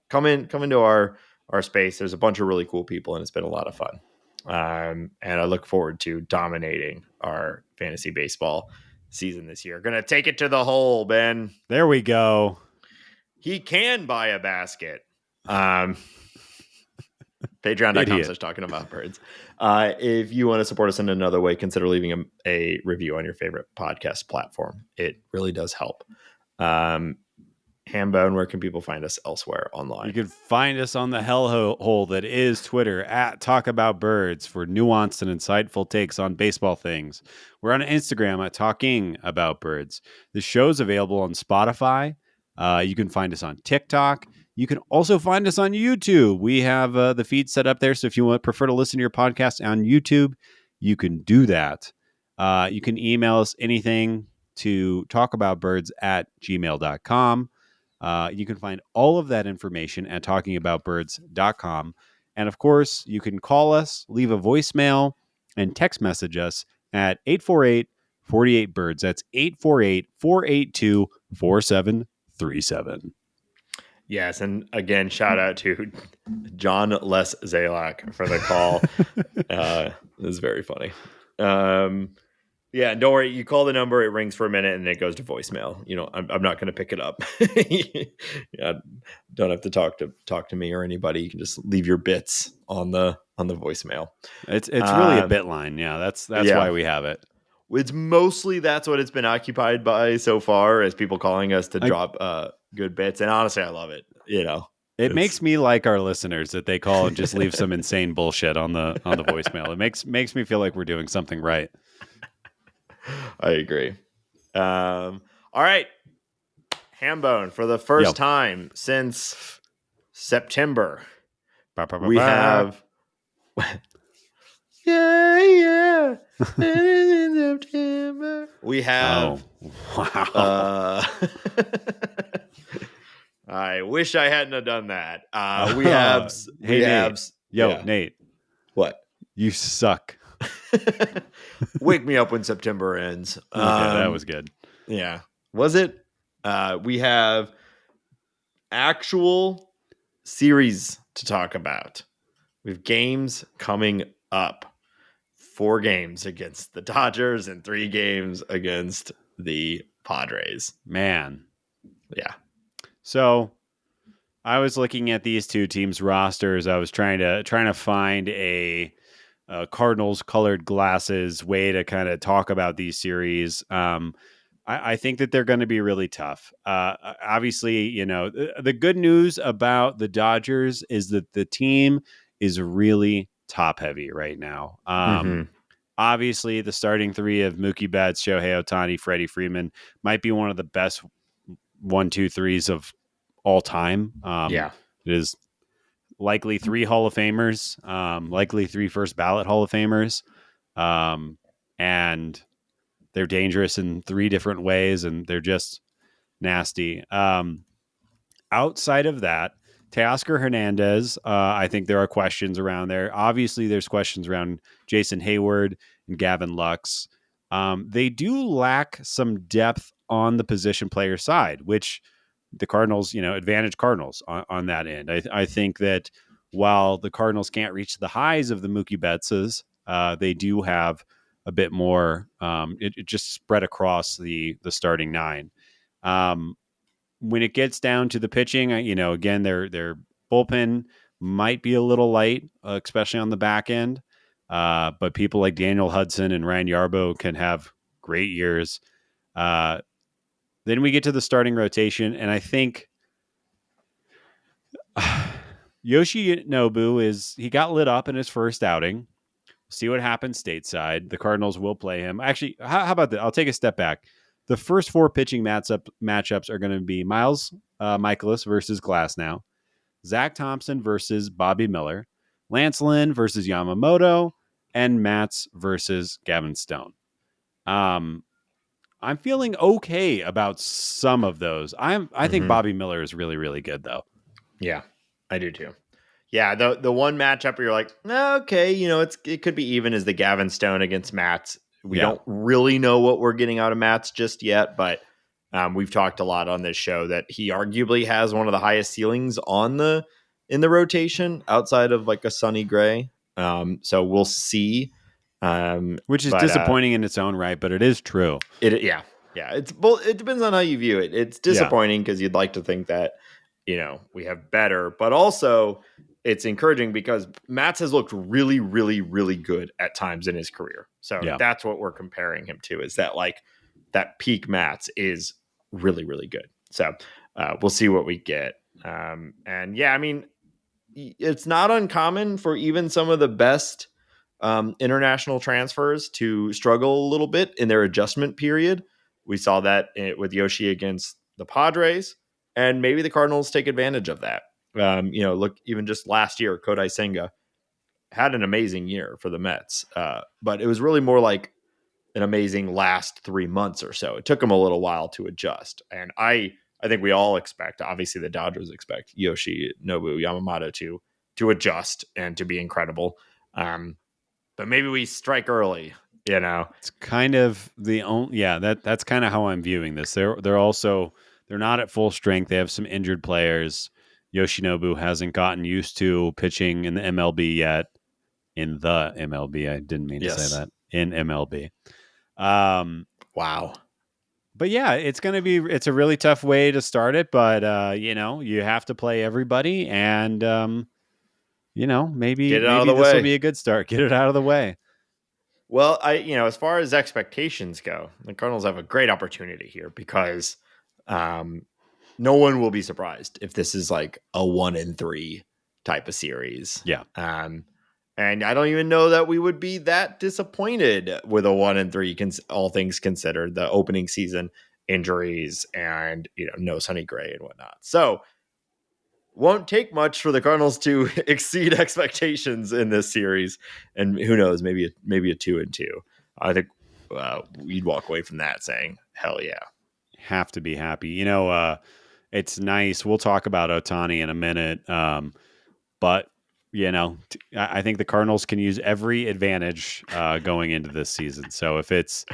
come into our space. There's a bunch of really cool people, and it's been a lot of fun. And I look forward to dominating our fantasy baseball season this year. Gonna take it to the hole, Ben. There we go. He can buy a basket. Patreon.com/talkingaboutbirds. If you want to support us in another way, consider leaving a review on your favorite podcast platform. It really does help. Hambone, where can people find us elsewhere online? You can find us on the hellhole that is Twitter at Talk About Birds for nuanced and insightful takes on baseball things. We're on Instagram at Talking About Birds. The show's available on Spotify. You can find us on TikTok. You can also find us on YouTube. We have the feed set up there. So if you prefer to listen to your podcast on YouTube, you can do that. You can email us anything to talkaboutbirds@gmail.com. You can find all of that information at talkingaboutbirds.com. And of course, you can call us, leave a voicemail, and text message us at 848-48-BIRDS. That's 848-482-4737. Yes, and again, shout out to John Les Zalak for the call. It was very funny. Yeah, don't worry. You call the number, it rings for a minute, and then it goes to voicemail. I'm not going to pick it up. Yeah, don't have to talk to me or anybody. You can just leave your bits on the voicemail. It's really a bit line. Yeah, that's why we have it. It's mostly that's what it's been occupied by so far, as people calling us to drop good bits. And honestly, I love it. It makes me like our listeners that they call and just leave some insane bullshit on the voicemail. It makes me feel like we're doing something right. I agree. All right. Hambone, for the first time since September, we have Yeah. In September. We have. Wow. I wish I hadn't have done that. We have. Hey, Nate. Yo, Yeah. Nate. What? You suck. Wake me up when September ends. Okay, that was good. Yeah. Was it? We have actual series to talk about. We have games coming up. 4 games against the Dodgers and 3 games against the Padres. Man. Yeah. So I was looking at these two teams' rosters. I was trying to find a Cardinals colored glasses way to kind of talk about these series. I think that they're going to be really tough. Obviously, the good news about the Dodgers is that the team is really top heavy right now. Obviously, the starting 3 of Mookie Betts, Shohei Ohtani, Freddie Freeman might be one of the best 1-2-3s of all time. Yeah. It is likely 3 Hall of Famers, likely 3 first ballot Hall of Famers. And they're dangerous in 3 different ways, and they're just nasty. Outside of that, Teoscar Hernandez, I think there are questions around there. Obviously, there's questions around Jason Hayward and Gavin Lux. They do lack some depth on the position player side, which the Cardinals, advantage Cardinals on that end. I think that while the Cardinals can't reach the highs of the Mookie Bettses, they do have a bit more. It just spread across the starting 9. When it gets down to the pitching, again, their bullpen might be a little light, especially on the back end. But people like Daniel Hudson and Ryan Yarbrough can have great years. Then we get to the starting rotation, and I think Yoshinobu he got lit up in his first outing. See what happens stateside. The Cardinals will play him. Actually, how about that? I'll take a step back. The first 4 pitching matchups are going to be Miles Michaelis versus Glasnow, Zach Thompson versus Bobby Miller, Lance Lynn versus Yamamoto, and Matz versus Gavin Stone. I'm feeling okay about some of those. I think Bobby Miller is really, really good, though. Yeah, I do too. Yeah, the one matchup where you're like, okay, it could be even as the Gavin Stone against Matz. We don't really know what we're getting out of Matz just yet, but we've talked a lot on this show that he arguably has one of the highest ceilings in the rotation outside of like a Sonny Gray. So we'll see. Which is disappointing in its own right, but it is true. Yeah. It depends on how you view it. It's disappointing because you'd like to think that we have better, but also it's encouraging because Matz has looked really, really, really good at times in his career. So that's what we're comparing him to, is that like that peak Matz is really, really good. So we'll see what we get. And yeah, I mean, it's not uncommon for even some of the best international transfers to struggle a little bit in their adjustment period. We saw that with Yoshi against the Padres, and maybe the Cardinals take advantage of that. Look, even just last year, Kodai Senga had an amazing year for the Mets, but it was really more like an amazing last 3 months or so. It took him a little while to adjust, and I think we all expect, obviously the Dodgers expect Yoshinobu Yamamoto to adjust and to be incredible. But maybe we strike early. It's kind of the only. Yeah, that's kind of how I'm viewing this. They're not at full strength. They have some injured players. Yoshinobu hasn't gotten used to pitching in the MLB yet. In the MLB, I didn't mean to say that. In MLB. Wow. But yeah, it's a really tough way to start it, but you have to play everybody, and maybe this will be a good start. Get it out of the way. Well, as far as expectations go, the Cardinals have a great opportunity here because no one will be surprised if this is like a 1-3 type of series. Yeah. And I don't even know that we would be that disappointed with a 1-3, all things considered, the opening season injuries and, no Sonny Gray and whatnot. So won't take much for the Cardinals to exceed expectations in this series, and who knows, maybe a 2-2. I think we'd walk away from that saying, "Hell yeah!" Have to be happy. It's nice. We'll talk about Ohtani in a minute, but I think the Cardinals can use every advantage going into this season. So if it's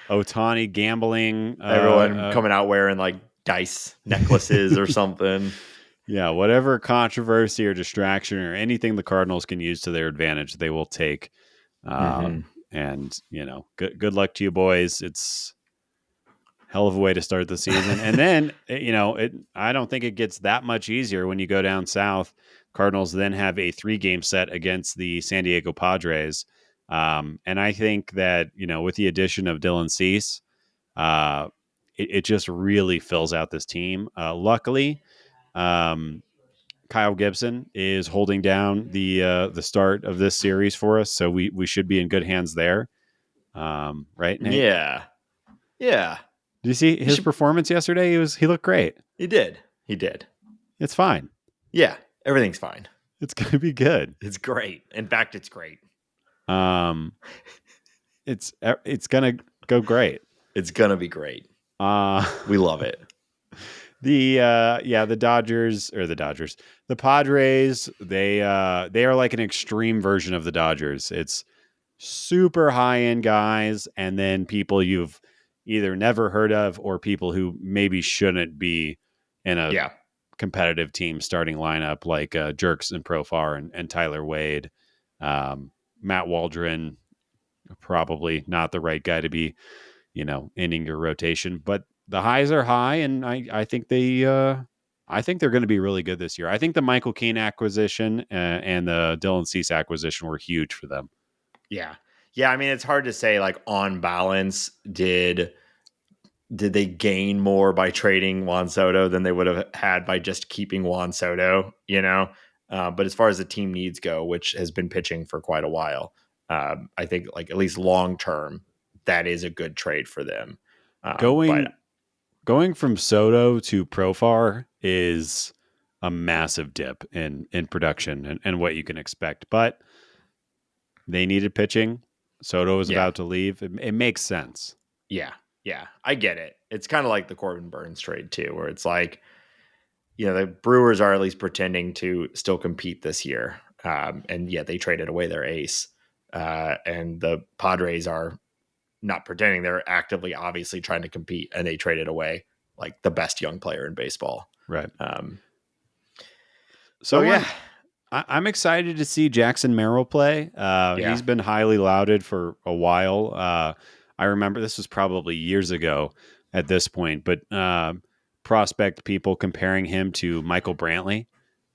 Ohtani gambling, everyone coming out wearing like dice necklaces or something. Yeah, whatever controversy or distraction or anything the Cardinals can use to their advantage, they will take. And good luck to you boys. It's hell of a way to start the season. And then I don't think it gets that much easier when you go down south. Cardinals then have a 3-game set against the San Diego Padres. And I think that, with the addition of Dylan Cease, it just really fills out this team. Luckily, Kyle Gibson is holding down the start of this series for us, so we should be in good hands there. Right, Nate? Yeah. Did you see his performance yesterday? He looked great. He did. It's fine. Yeah, everything's fine. It's gonna be good. It's great. In fact, it's great. It's gonna go great. It's gonna be great. We love it. The Padres, they are like an extreme version of the Dodgers. It's super high end guys, and then people you've either never heard of or people who maybe shouldn't be in a competitive team starting lineup, like Jerks and Profar and Tyler Wade. Matt Waldron, probably not the right guy to be, ending your rotation, but the highs are high, and I think they're going to be really good this year. I think the Michael Keane acquisition and the Dylan Cease acquisition were huge for them. Yeah. I mean, it's hard to say, like, on balance, did they gain more by trading Juan Soto than they would have had by just keeping Juan Soto? But as far as the team needs go, which has been pitching for quite a while, I think, like, at least long term, that is a good trade for them. Going from Soto to Profar is a massive dip in production and what you can expect. But they needed pitching. Soto was about to leave. It makes sense. Yeah, I get it. It's kind of like the Corbin Burns trade too, where it's like, the Brewers are at least pretending to still compete this year. And yet they traded away their ace. And the Padres are not pretending, they're actively obviously trying to compete, and they traded away like the best young player in baseball. Right. I'm excited to see Jackson Merrill play. He's been highly lauded for a while. I remember this was probably years ago at this point, but prospect people comparing him to Michael Brantley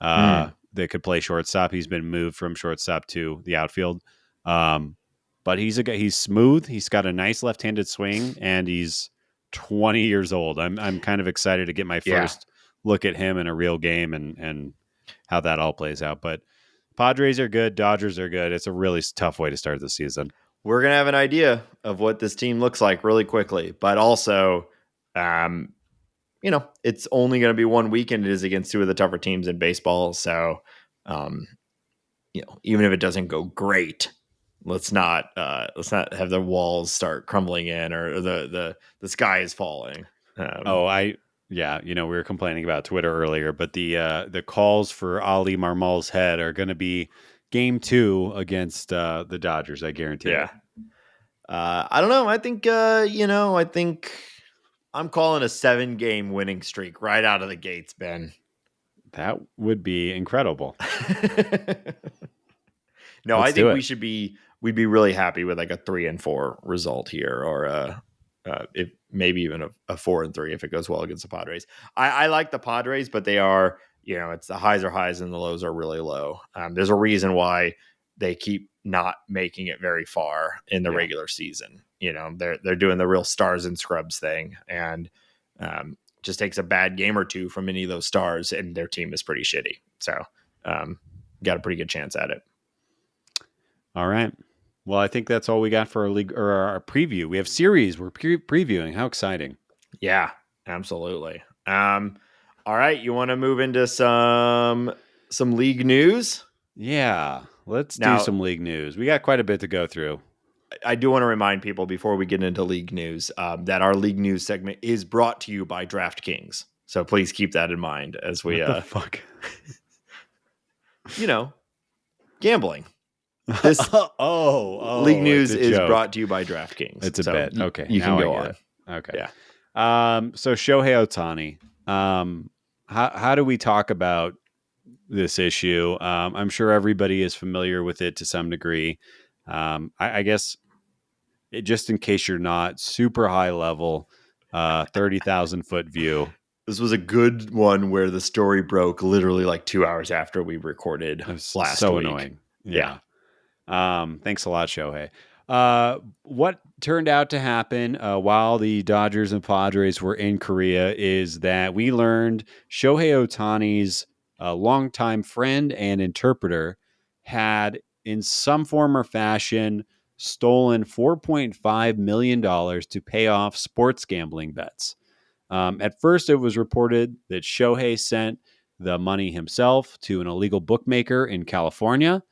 that could play shortstop. He's been moved from shortstop to the outfield. But he's smooth. He's got a nice left-handed swing, and he's 20 years old. I'm kind of excited to get my first look at him in a real game and how that all plays out. But Padres are good. Dodgers are good. It's a really tough way to start the season. We're going to have an idea of what this team looks like really quickly, but also, it's only going to be one weekend. It is against two of the tougher teams in baseball. So, even if it doesn't go great, let's not have the walls start crumbling in or the sky is falling. We were complaining about Twitter earlier, but the calls for Ali Marmol's head are going to be game 2 against the Dodgers. I guarantee. Yeah. I don't know. I think I think I'm calling a 7-game winning streak right out of the gates, Ben. That would be incredible. No, I think we'd be really happy with like a 3-4 result here, or if maybe even a 4-3 if it goes well against the Padres. I like the Padres, but they are, it's the highs are highs and the lows are really low. There's a reason why they keep not making it very far in the regular season. They're doing the real stars and scrubs thing, and just takes a bad game or two from any of those stars, and their team is pretty shitty. So, got a pretty good chance at it. All right. Well, I think that's all we got for our league or our preview. We have series we're previewing. How exciting! Yeah, absolutely. All All right, you want to move into some league news? Yeah, let's do some league news. We got quite a bit to go through. I do want to remind people before we get into league news that our league news segment is brought to you by DraftKings. So please keep that in mind as we. What the fuck? Gambling. This league news is joke. brought to you by DraftKings. It's a bet. Okay, you can go on. Okay. Yeah. So Shohei Ohtani. How do we talk about this issue? I'm sure everybody is familiar with it to some degree. I guess just in case you're not, super high level, 30,000 foot view. This was a good one where the story broke literally like 2 hours after we recorded last week. So annoying. Yeah. Thanks a lot, Shohei. What turned out to happen while the Dodgers and Padres were in Korea is that we learned Shohei Ohtani's longtime friend and interpreter had, in some form or fashion, stolen $4.5 million to pay off sports gambling bets. At first, it was reported that Shohei sent the money himself to an illegal bookmaker in California.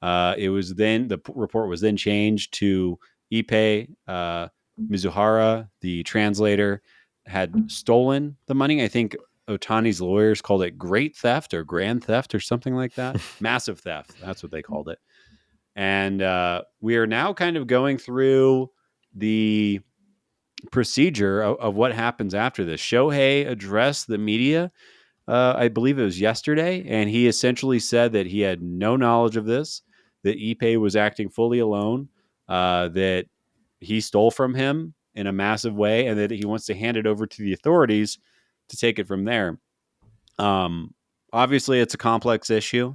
The report was then changed to Ippei Mizuhara, the translator, had stolen the money. I think Ohtani's lawyers called it great theft or grand theft or something like that. Massive theft. That's what they called it. And we are now kind of going through the procedure of what happens after this. Shohei addressed the media, I believe it was yesterday, and he essentially said that he had no knowledge of this, that Ippei was acting fully alone, that he stole from him in a massive way, and that he wants to hand it over to the authorities to take it from there. Obviously, it's a complex issue.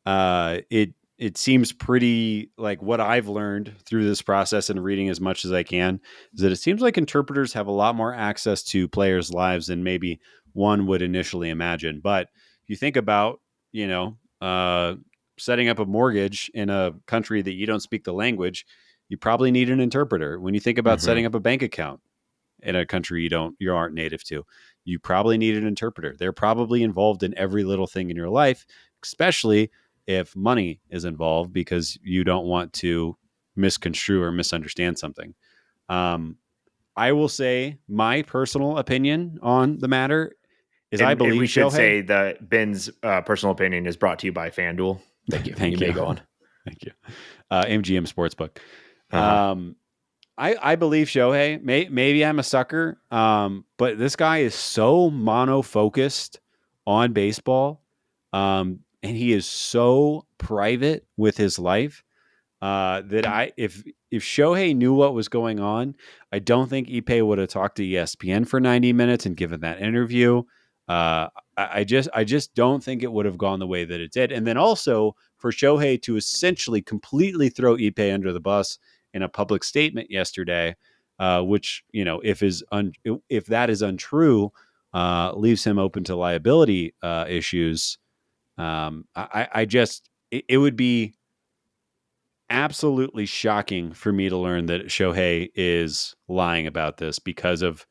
It seems pretty like what I've learned through this process and reading as much as I can is that it seems like interpreters have a lot more access to players' lives than maybe one would initially imagine. But if you think about, setting up a mortgage in a country that you don't speak the language, you probably need an interpreter. When you think about setting up a bank account in a country you aren't native to, you probably need an interpreter. They're probably involved in every little thing in your life, especially if money is involved, because you don't want to misconstrue or misunderstand something. I will say my personal opinion on the matter is I believe we should Shohei. say that Ben's personal opinion is brought to you by FanDuel. Thank you. Thank you. May go on. Thank you. MGM Sportsbook. I believe Shohei. Maybe I'm a sucker, but this guy is so mono-focused on baseball, and he is so private with his life that if Shohei knew what was going on, I don't think Ippei would have talked to ESPN for 90 minutes and given that interview. I just don't think it would have gone the way that it did. And then also for Shohei to essentially completely throw Ippei under the bus in a public statement yesterday, which, if that is untrue, leaves him open to liability issues. It would be absolutely shocking for me to learn that Shohei is lying about this, because of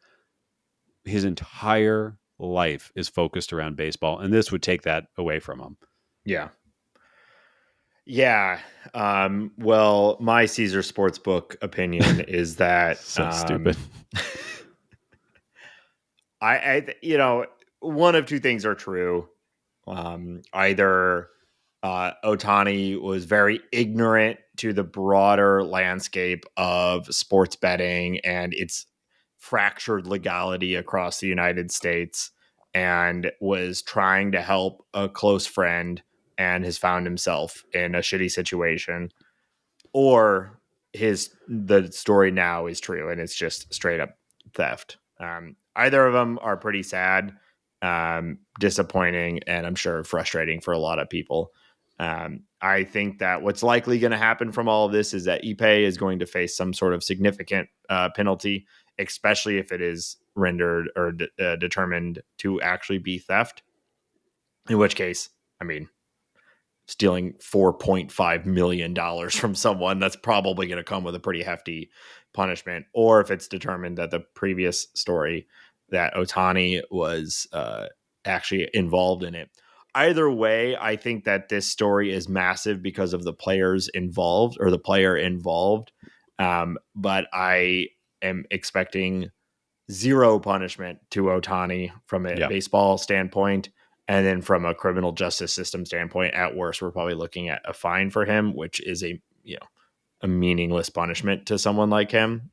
his entire life is focused around baseball, and this would take that away from him. Yeah. Yeah. Well, my Caesar Sportsbook opinion is that so stupid. One of two things are true. Either Ohtani was very ignorant to the broader landscape of sports betting and its fractured legality across the United States, and was trying to help a close friend and has found himself in a shitty situation, or the story now is true and it's just straight up theft. Either of them are pretty sad, disappointing, and I'm sure frustrating for a lot of people. I think that what's likely going to happen from all of this is that Ippei is going to face some sort of significant penalty, especially if it is rendered or determined to actually be theft. In which case, stealing $4.5 million from someone, that's probably going to come with a pretty hefty punishment. Or if it's determined that the previous story that Ohtani actually involved in it. Either way, I think that this story is massive because of the players involved or the player involved. But I am expecting zero punishment to Ohtani from a baseball standpoint. And then from a criminal justice system standpoint, at worst, we're probably looking at a fine for him, which is a meaningless punishment to someone like him.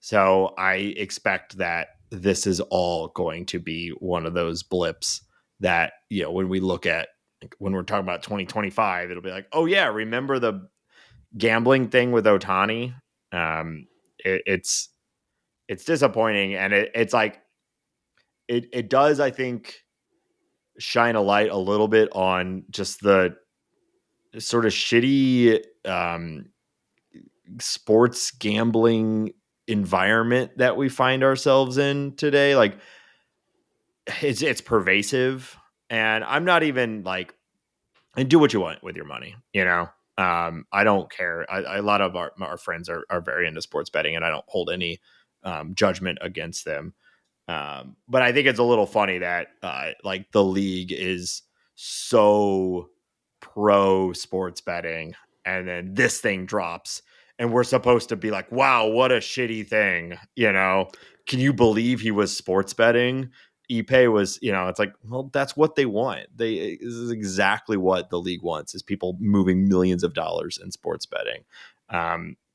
So I expect that this is all going to be one of those blips that, when we look at, when we're talking about 2025, it'll be like, oh yeah, remember the gambling thing with Ohtani? It's disappointing. And it's like, it does, I think, shine a light a little bit on just the sort of shitty sports gambling environment that we find ourselves in today. Like, it's pervasive, and I'm not even like, and do what you want with your money, I don't care. A lot of our friends are very into sports betting, and I don't hold any judgment against them. But I think it's a little funny that like the league is so pro sports betting, and then this thing drops, and we're supposed to be like, wow, what a shitty thing. Can you believe he was sports betting? Ipe was, it's like, well, that's what they want. This is exactly what the league wants, is people moving millions of dollars in sports betting.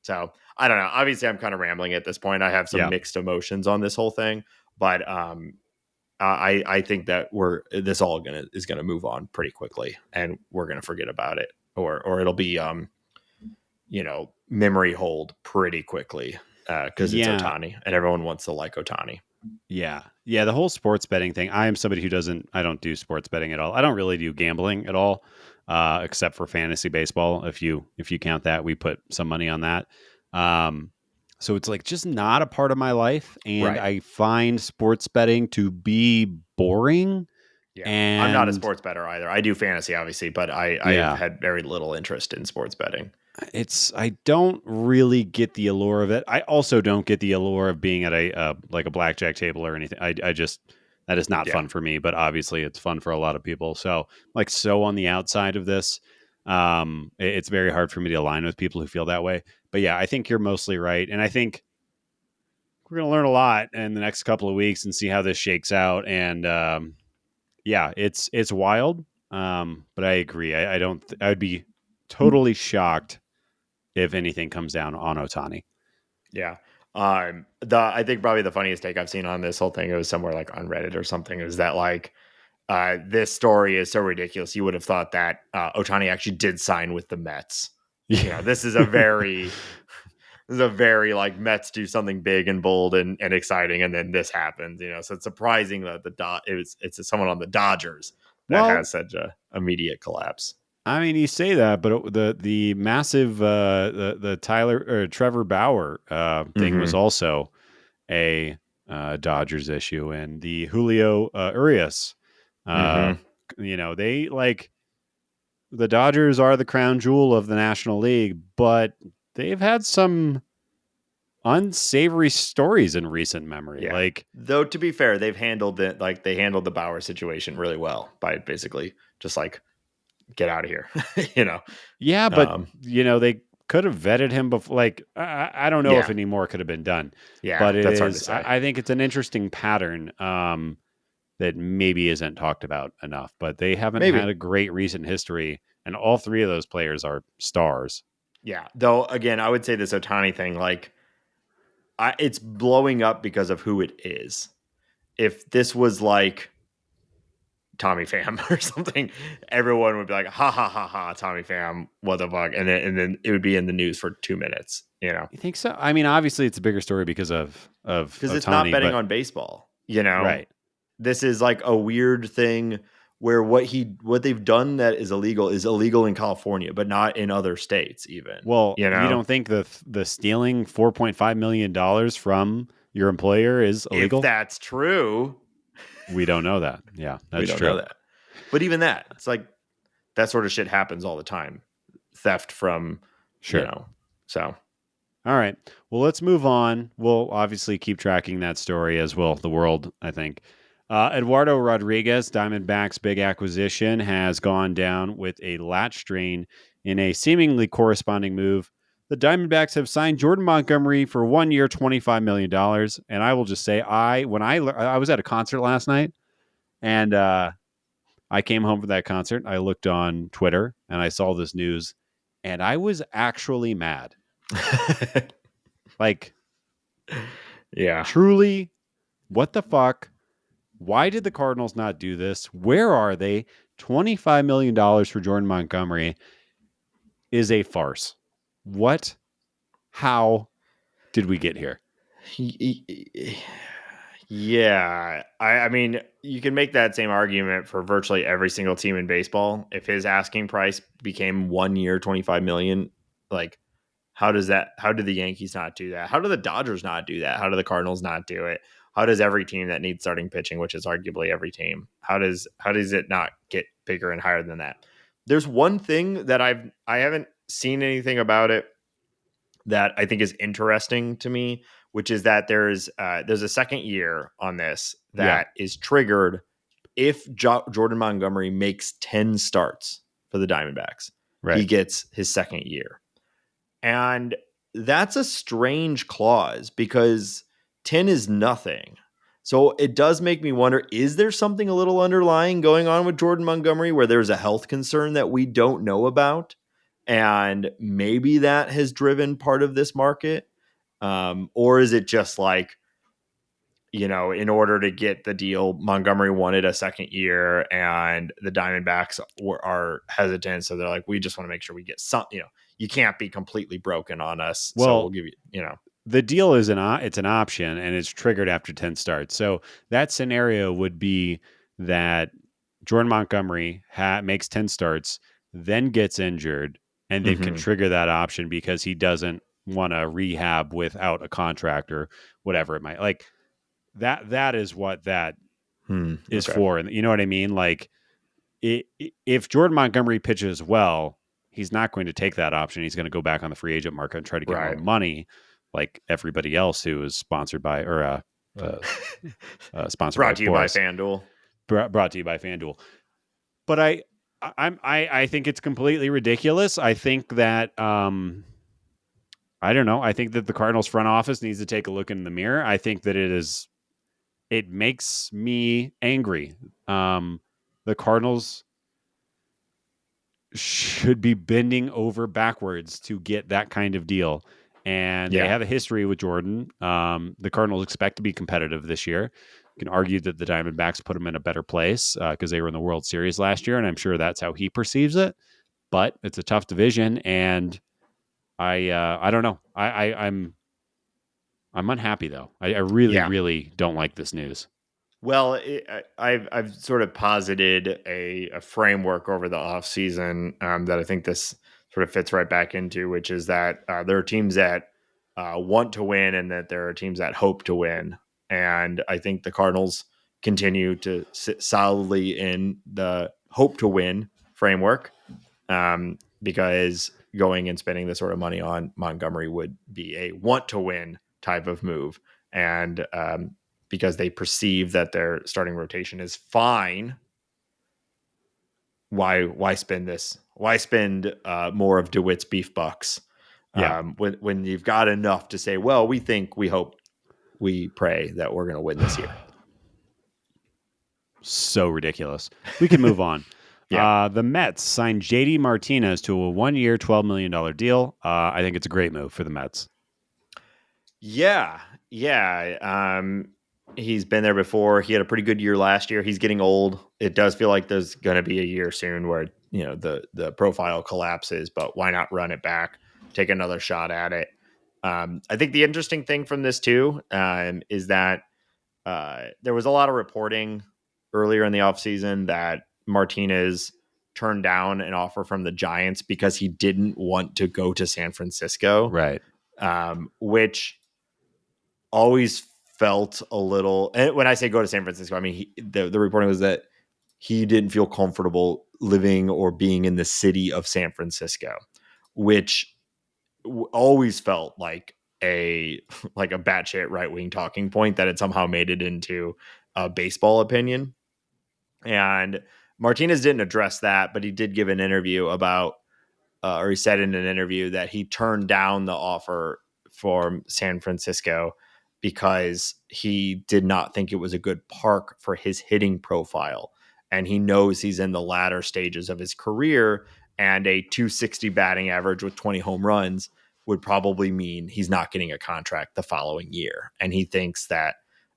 So I don't know. Obviously, I'm kind of rambling at this point. I have some mixed emotions on this whole thing, but I think that this all is gonna move on pretty quickly, and we're gonna forget about it, or it'll be memory hold pretty quickly because it's Ohtani, and everyone wants to like Ohtani. Yeah. The whole sports betting thing. I am somebody who I don't do sports betting at all. I don't really do gambling at all, except for fantasy baseball. If you count that, we put some money on that. So it's like just not a part of my life. And I find sports betting to be boring. Yeah. And I'm not a sports bettor either. I do fantasy, obviously, but I've had very little interest in sports betting. I don't really get the allure of it. I also don't get the allure of being at a blackjack table or anything. I just, that is not fun for me, but obviously it's fun for a lot of people. So on the outside of this, it's very hard for me to align with people who feel that way. But yeah, I think you're mostly right. And I think we're going to learn a lot in the next couple of weeks and see how this shakes out. And it's wild. But I agree. I would be totally shocked if anything comes down on Ohtani. Yeah. I think probably the funniest take I've seen on this whole thing, it was somewhere like on Reddit or something, is that like this story is so ridiculous. You would have thought that Ohtani actually did sign with the Mets. This is a very like Mets do something big and bold and exciting, and then this happens. So it's surprising that it's someone on the Dodgers that has such a immediate collapse. I mean, you say that, but the massive the Tyler or Trevor Bauer thing was also a Dodgers issue, and the Julio Urias. They like, the Dodgers are the crown jewel of the National League, but they've had some unsavory stories in recent memory. Yeah. Like, though, to be fair, they've handled it, like they handled the Bauer situation really well by basically just like, get out of here. Yeah, but they could have vetted him before. Like, I don't know if any more could have been done. Yeah, but that's hard to say. I think it's an interesting pattern that maybe isn't talked about enough. But they haven't had a great recent history, and all three of those players are stars. Yeah, though again, I would say this Ohtani thing, like, it's blowing up because of who it is. If this was like Tommy Pham or something, everyone would be like, ha ha ha ha, Tommy Pham, what the fuck, and then it would be in the news for 2 minutes. You think so? I mean, obviously it's a bigger story because it's not betting on baseball. Right? This is like a weird thing where what they've done that is illegal in California, but not in other states even. Well, you don't think the stealing $4.5 million from your employer is illegal? If that's true. We don't know that. Yeah, that's true. We don't know that. But even that, it's like that sort of shit happens all the time. Theft from, so. All right. Well, let's move on. We'll obviously keep tracking that story, as will the world, I think. Eduardo Rodriguez, Diamondbacks' big acquisition, has gone down with a lat strain in a seemingly corresponding move. The Diamondbacks have signed Jordan Montgomery for 1 year, $25 million. And I will just say, I was at a concert last night, and I came home from that concert. I looked on Twitter and I saw this news, and I was actually mad. Like, yeah, truly, what the fuck? Why did the Cardinals not do this? Where are they? $25 million for Jordan Montgomery is a farce. What? How did we get here? Yeah. I mean, you can make that same argument for virtually every single team in baseball. If his asking price became 1 year, 25 million, like, how do the Yankees not do that? How do the Dodgers not do that? How do the Cardinals not do it? How does every team that needs starting pitching, which is arguably every team, how does it not get bigger and higher than that? There's one thing that I haven't seen anything about it that I think is interesting to me, which is that there's a second year on this that is triggered if Jordan Montgomery makes 10 starts for the Diamondbacks. Right. He gets his second year. And that's a strange clause because 10 is nothing. So it does make me wonder, is there something a little underlying going on with Jordan Montgomery where there's a health concern that we don't know about? And maybe that has driven part of this market. Or is it just like, in order to get the deal, Montgomery wanted a second year and the Diamondbacks are hesitant. So they're like, we just want to make sure we get some, you can't be completely broken on us. Well, so we'll give you, the deal is it's an option and it's triggered after 10 starts. So that scenario would be that Jordan Montgomery makes 10 starts, then gets injured, and then can trigger that option because he doesn't want to rehab without a contract or whatever it might like. That is what that is for. And you know what I mean? Like if Jordan Montgomery pitches well, he's not going to take that option. He's going to go back on the free agent market and try to get more money like everybody else who is sponsored by or sponsored brought by to you by FanDuel. Brought to you by FanDuel. But I think it's completely ridiculous. I think that I don't know. I think that the Cardinals front office needs to take a look in the mirror. I think that it makes me angry. The Cardinals should be bending over backwards to get that kind of deal. And they have a history with Jordan. The Cardinals expect to be competitive this year. You can argue that the Diamondbacks put him in a better place because they were in the World Series last year, and I'm sure that's how he perceives it. But it's a tough division, and I don't know. I'm unhappy though. I really don't like this news. Well, I've sort of posited a framework over the offseason that I think this sort of fits right back into, which is that there are teams that want to win and that there are teams that hope to win. And I think the Cardinals continue to sit solidly in the hope to win framework because going and spending this sort of money on Montgomery would be a want to win type of move. And because they perceive that their starting rotation is fine. Why spend this? Why spend more of DeWitt's beef bucks? When you've got enough to say, well, we think, we hope, we pray that we're going to win this year. So ridiculous. We can move on. The Mets signed JD Martinez to a 1 year, $12 million deal. I think it's a great move for the Mets. Yeah. He's been there before. He had a pretty good year last year. He's getting old. It does feel like there's going to be a year soon where, the profile collapses, but why not run it back, take another shot at it? I think the interesting thing from this too is that there was a lot of reporting earlier in the offseason that Martinez turned down an offer from the Giants because he didn't want to go to San Francisco. Right. Which always felt a little, and when I say go to San Francisco, I mean, the reporting was that he didn't feel comfortable living or being in the city of San Francisco, which always felt like a batshit right-wing talking point that had somehow made it into a baseball opinion. And Martinez didn't address that, but he did give an interview about, or he said in an interview that he turned down the offer from San Francisco because he did not think it was a good park for his hitting profile. And he knows he's in the latter stages of his career, and a 260 batting average with 20 home runs would probably mean he's not getting a contract the following year. And he thinks that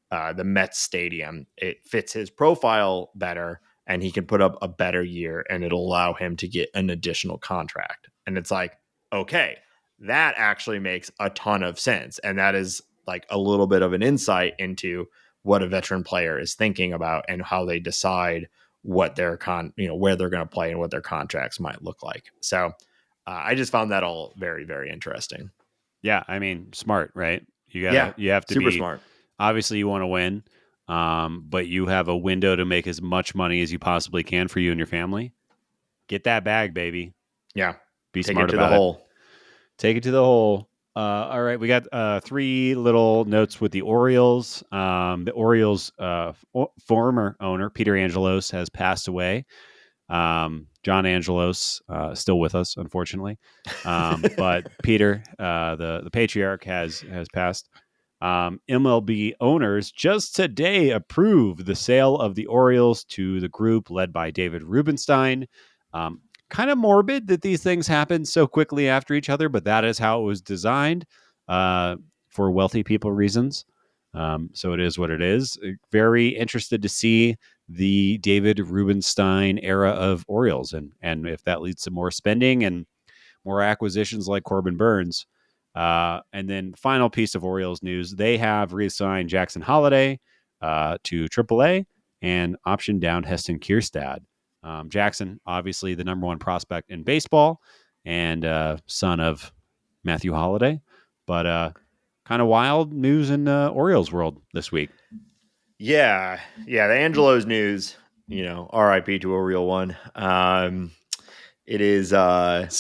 the Mets stadium, it fits his profile better, and he can put up a better year, and it'll allow him to get an additional contract. And it's like, okay, that actually makes a ton of sense. And that is like a little bit of an insight into what a veteran player is thinking about and how they decide what their where they're going to play and what their contracts might look like. So I just found that all very, very interesting. Yeah. I mean, smart, right? You have to super be smart. Obviously you want to win, but you have a window to make as much money as you possibly can for you and your family. Get that bag, baby. Yeah. Be Take smart it to about the hole. Take it to the hole. All right, we got 3 little notes with the Orioles. The Orioles' former owner, Peter Angelos, has passed away. John Angelos still with us, unfortunately, but Peter, the patriarch, has passed. MLB owners just today approved the sale of the Orioles to the group led by David Rubenstein. Kind of morbid that these things happen so quickly after each other, but that is how it was designed for wealthy people reasons. So it is what it is. Very interested to see the David Rubenstein era of Orioles and if that leads to more spending and more acquisitions like Corbin Burns. And then final piece of Orioles news, they have reassigned Jackson Holliday to AAA and optioned down Heston Kierstad. Jackson, obviously the number 1 prospect in baseball and son of Matthew Holliday, but kind of wild news in Orioles world this week. Yeah. The Angelos news, RIP to a real one. It is so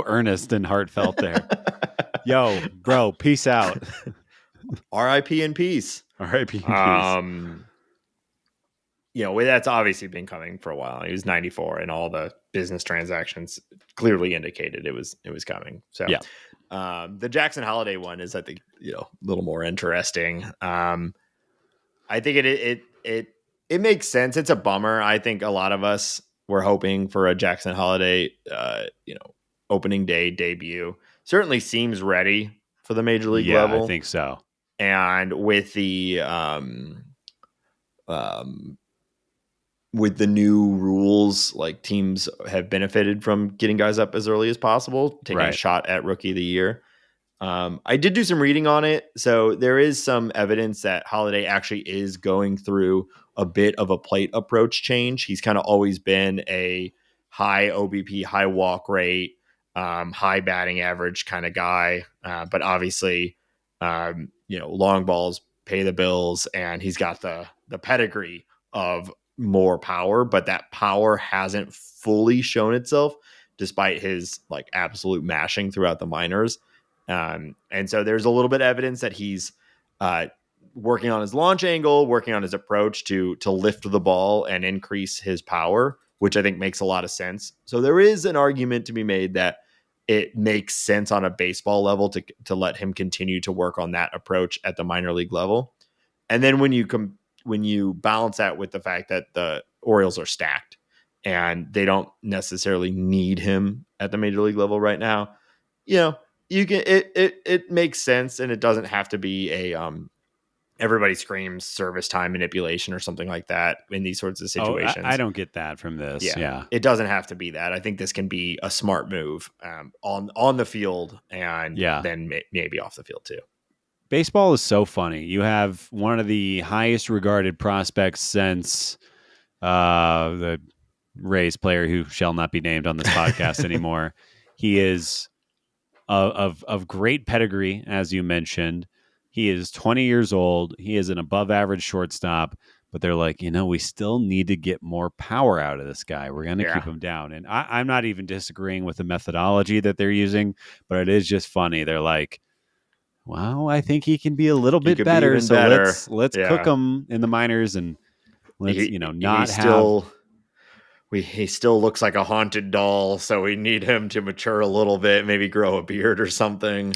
earnest and heartfelt there. Yo, bro, peace out. RIP in peace. RIP in peace. That's obviously been coming for a while. He was 94, and all the business transactions clearly indicated it was coming. So, yeah. The Jackson Holliday one is, I think, a little more interesting. I think it makes sense. It's a bummer. I think a lot of us were hoping for a Jackson Holliday, opening day debut. Certainly seems ready for the major league level. I think so. And with the with the new rules, like, teams have benefited from getting guys up as early as possible, taking a shot at rookie of the year. I did do some reading on it. So there is some evidence that Holliday actually is going through a bit of a plate approach change. He's kind of always been a high OBP, high walk rate, high batting average kind of guy. But obviously, long balls pay the bills, and he's got the pedigree of more power, but that power hasn't fully shown itself despite his like absolute mashing throughout the minors. And so there's a little bit of evidence that he's working on his launch angle, working on his approach to lift the ball and increase his power, which I think makes a lot of sense. So there is an argument to be made that it makes sense on a baseball level to let him continue to work on that approach at the minor league level. And then when you balance that with the fact that the Orioles are stacked and they don't necessarily need him at the major league level right now, you can it makes sense, and it doesn't have to be a everybody screams service time manipulation or something like that in these sorts of situations. I don't get that from this. Yeah. It doesn't have to be that. I think this can be a smart move on the field and then maybe off the field too. Baseball is so funny. You have one of the highest regarded prospects since the Rays player who shall not be named on this podcast anymore. He is of great pedigree, as you mentioned. He is 20 years old. He is an above average shortstop, but they're like, we still need to get more power out of this guy. We're going to keep him down. And I'm not even disagreeing with the methodology that they're using, but it is just funny. They're like, Well, I think he can be a little He bit could be better. even So better. let's cook him in the minors and let's not have. He still looks like a haunted doll, so we need him to mature a little bit, maybe grow a beard or something.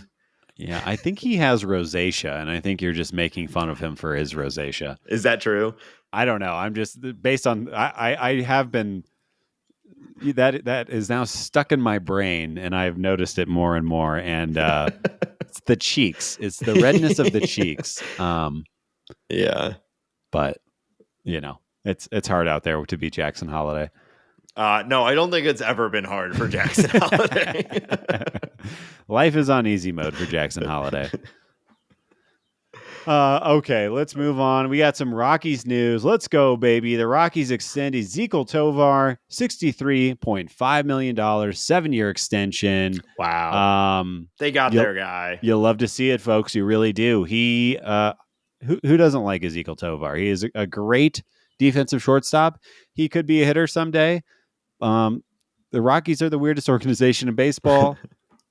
Yeah, I think he has rosacea, and I think you're just making fun of him for his rosacea. Is that true? I don't know. I'm just based on I have been that is now stuck in my brain, and I've noticed it more and more. And it's the cheeks. It's the redness of the cheeks. Yeah, but it's hard out there to beat Jackson Holiday. No, I don't think it's ever been hard for Jackson Holiday. Life is on easy mode for Jackson Holiday. Okay, let's move on. We got some Rockies news. Let's go, baby. The Rockies extend Ezequiel Tovar, $63.5 million, 7-year extension. Wow. They got their guy. You'll love to see it, folks. You really do. He, who doesn't like Ezequiel Tovar? He is a great defensive shortstop. He could be a hitter someday. The Rockies are the weirdest organization in baseball.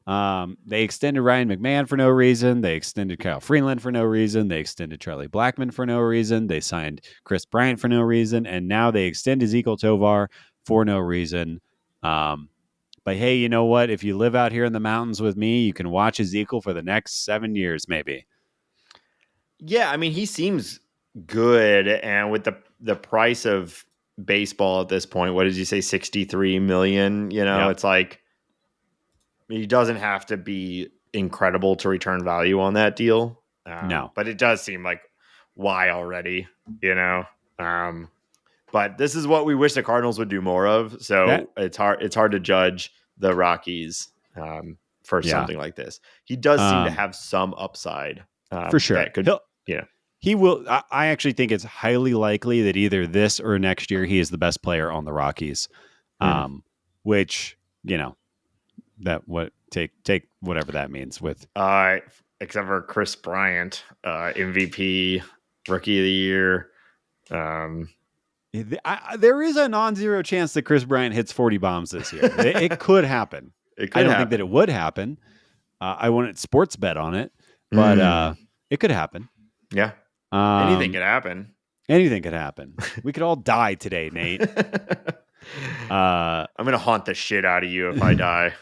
They extended Ryan McMahon for no reason. They extended Kyle Freeland for no reason. They extended Charlie Blackmon for no reason. They signed Chris Bryant for no reason. And now they extend Ezequiel Tovar for no reason. But hey, you know what? If you live out here in the mountains with me, you can watch Ezequiel for the next 7 years, maybe. Yeah, I mean, he seems good. And with the price of baseball at this point, what did you say, 63 million? It's like, he doesn't have to be incredible to return value on that deal. No. But it does seem like, why already, but this is what we wish the Cardinals would do more of. So it's hard to judge the Rockies for something like this. He does seem to have some upside. For sure. That could, He will. I actually think it's highly likely that either this or next year he is the best player on the Rockies. Which, that take whatever that means with except for Chris Bryant, MVP, Rookie of the Year. There is a non-zero chance that Chris Bryant hits 40 bombs this year. It could happen. I don't think that it would happen. I wouldn't sports bet on it, but it could happen. Yeah. Anything could happen. Anything could happen. We could all die today, Nate. I'm going to haunt the shit out of you if I die.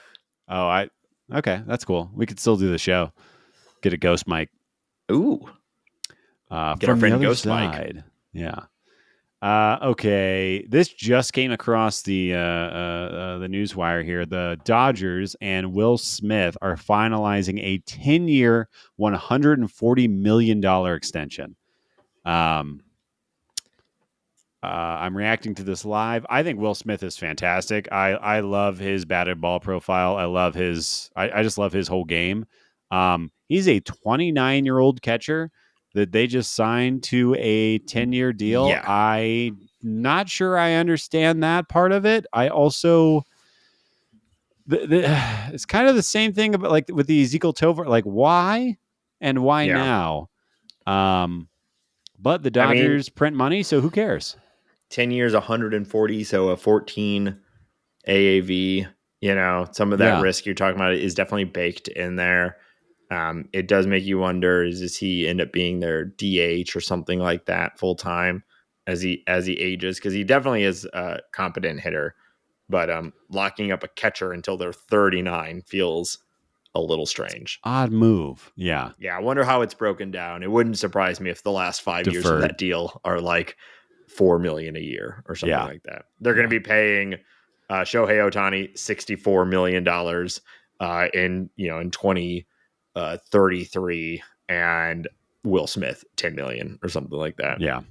Okay, that's cool. We could still do the show. Get a ghost mic. Ooh. Get our friend Ghost Mike. Yeah. Okay. This just came across the newswire here. The Dodgers and Will Smith are finalizing a 10-year, $140 million extension. I'm reacting to this live. I think Will Smith is fantastic. I love his batted ball profile. I love I just love his whole game. He's a 29-year-old catcher that they just signed to a 10-year deal. Yeah. I'm not sure I understand that part of it. I also it's kind of the same thing about like with the Ezequiel Tovar, like why and why now? But the Dodgers print money, so who cares? 10 years, 140, so a 14 AAV. Some of that risk you're talking about is definitely baked in there. It does make you wonder: does he end up being their DH or something like that full time as he ages? Because he definitely is a competent hitter, but locking up a catcher until they're 39 feels a little strange. Odd move. Yeah. I wonder how it's broken down. It wouldn't surprise me if the last 5 years of that deal are like $4 million a year or something like that. They're going to be paying Shohei Ohtani $64 million in 2033 and Will Smith $10 million or something like that. Yeah.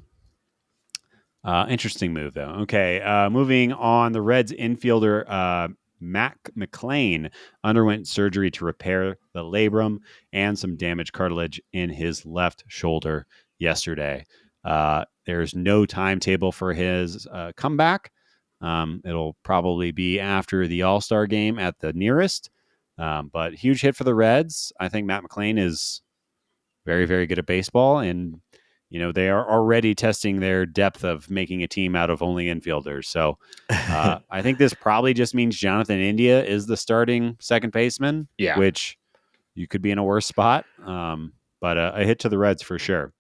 Interesting move though. Okay. Moving on, the Reds infielder Matt McLain underwent surgery to repair the labrum and some damaged cartilage in his left shoulder yesterday. There's no timetable for his comeback. It'll probably be after the All-Star game at the nearest. But huge hit for the Reds. I think Matt McLain is very, very good at baseball, and they are already testing their depth of making a team out of only infielders. So I think this probably just means Jonathan India is the starting second baseman. Yeah. Which, you could be in a worse spot. But a hit to the Reds for sure.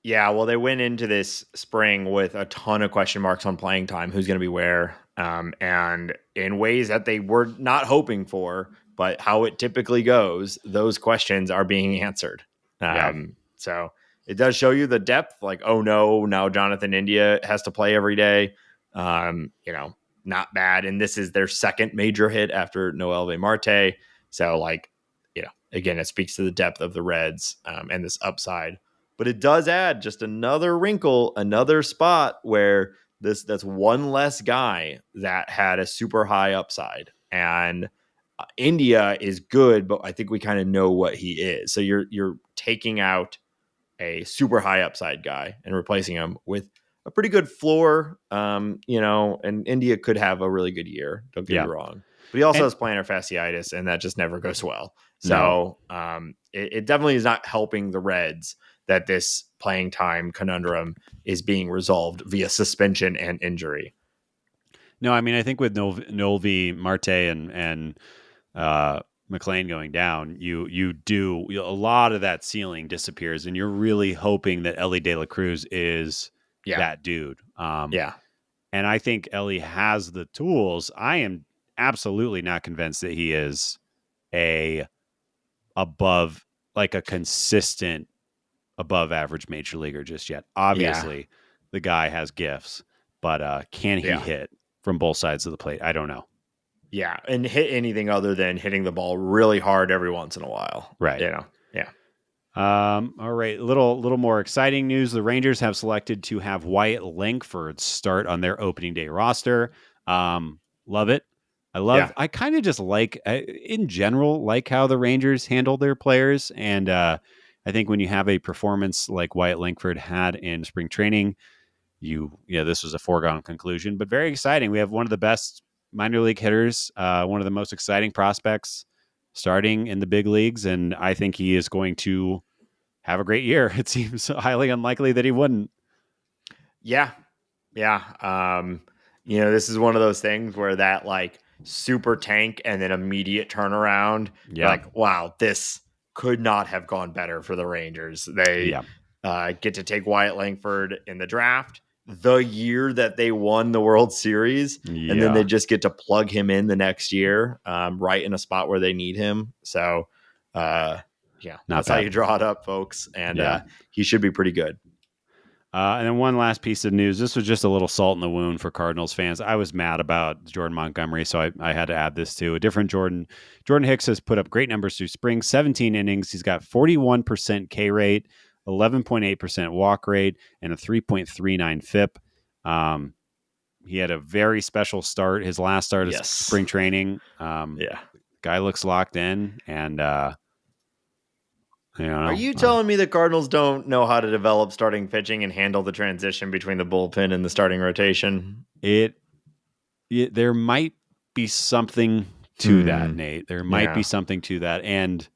Yeah, well, they went into this spring with a ton of question marks on playing time, who's going to be where, and in ways that they were not hoping for, but how it typically goes, those questions are being answered. So it does show you the depth, like, oh no, now Jonathan India has to play every day. Not bad. And this is their second major hit after Noelvi Marte. So, like, again, it speaks to the depth of the Reds and this upside. But it does add just another wrinkle, another spot where that's one less guy that had a super high upside. And India is good, but I think we kind of know what he is. So you're taking out a super high upside guy and replacing him with a pretty good floor. And India could have a really good year. Don't get me wrong. But he also has plantar fasciitis, and that just never goes well. So it definitely is not helping the Reds that this playing time conundrum is being resolved via suspension and injury. No, I mean, I think with Noelvi Marte and McLean going down, you do a lot of that ceiling disappears, and you're really hoping that Ellie De La Cruz is that dude. And I think Ellie has the tools. I am absolutely not convinced that he is above, like a consistent above average major leaguer just yet. Obviously, the guy has gifts, but can he hit from both sides of the plate? I don't know. Yeah, and hit anything other than hitting the ball really hard every once in a while. Right. Yeah. All right. A little more exciting news. The Rangers have selected to have Wyatt Langford start on their opening day roster. Love it. I kind of just in general, like how the Rangers handle their players. And I think when you have a performance like Wyatt Langford had in spring training, this was a foregone conclusion, but very exciting. We have one of the best minor league hitters, one of the most exciting prospects starting in the big leagues. And I think he is going to have a great year. It seems highly unlikely that he wouldn't. Yeah. This is one of those things where that like super tank and then immediate turnaround. Yeah. Like, wow, this could not have gone better for the Rangers. They get to take Wyatt Langford in the draft the year that they won the World Series. And then they just get to plug him in the next year, right in a spot where they need him. So, that's how you draw it up, folks. And he should be pretty good. And then one last piece of news. This was just a little salt in the wound for Cardinals fans. I was mad about Jordan Montgomery, so I had to add this too. A different Jordan. Jordan Hicks has put up great numbers through spring, 17 innings. He's got 41% K rate, 11.8% walk rate, and a 3.39 FIP. He had a very special start. His last start of spring training. Guy looks locked in, and Are you telling me the Cardinals don't know how to develop starting pitching and handle the transition between the bullpen and the starting rotation? There might be something to that, Nate. There might be something to that. And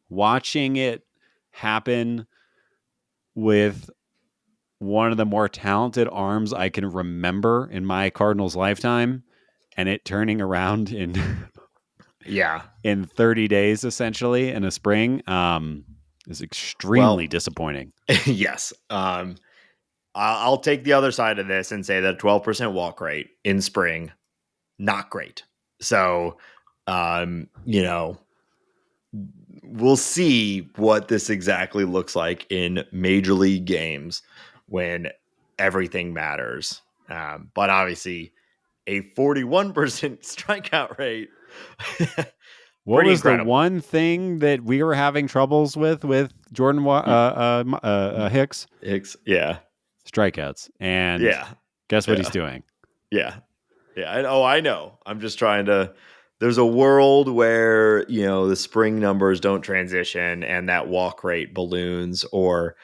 watching it happen with one of the more talented arms I can remember in my Cardinals lifetime, and it turning around in 30 days, essentially, in a spring, is extremely disappointing. Yes. I'll take the other side of this and say that 12% walk rate in spring, not great. So, we'll see what this exactly looks like in major league games when everything matters. But obviously, a 41% strikeout rate. What was incredible. The one thing that we were having troubles with Jordan Hicks? Strikeouts. And guess what he's doing? I know. I'm just trying to. There's a world where the spring numbers don't transition and that walk rate balloons, or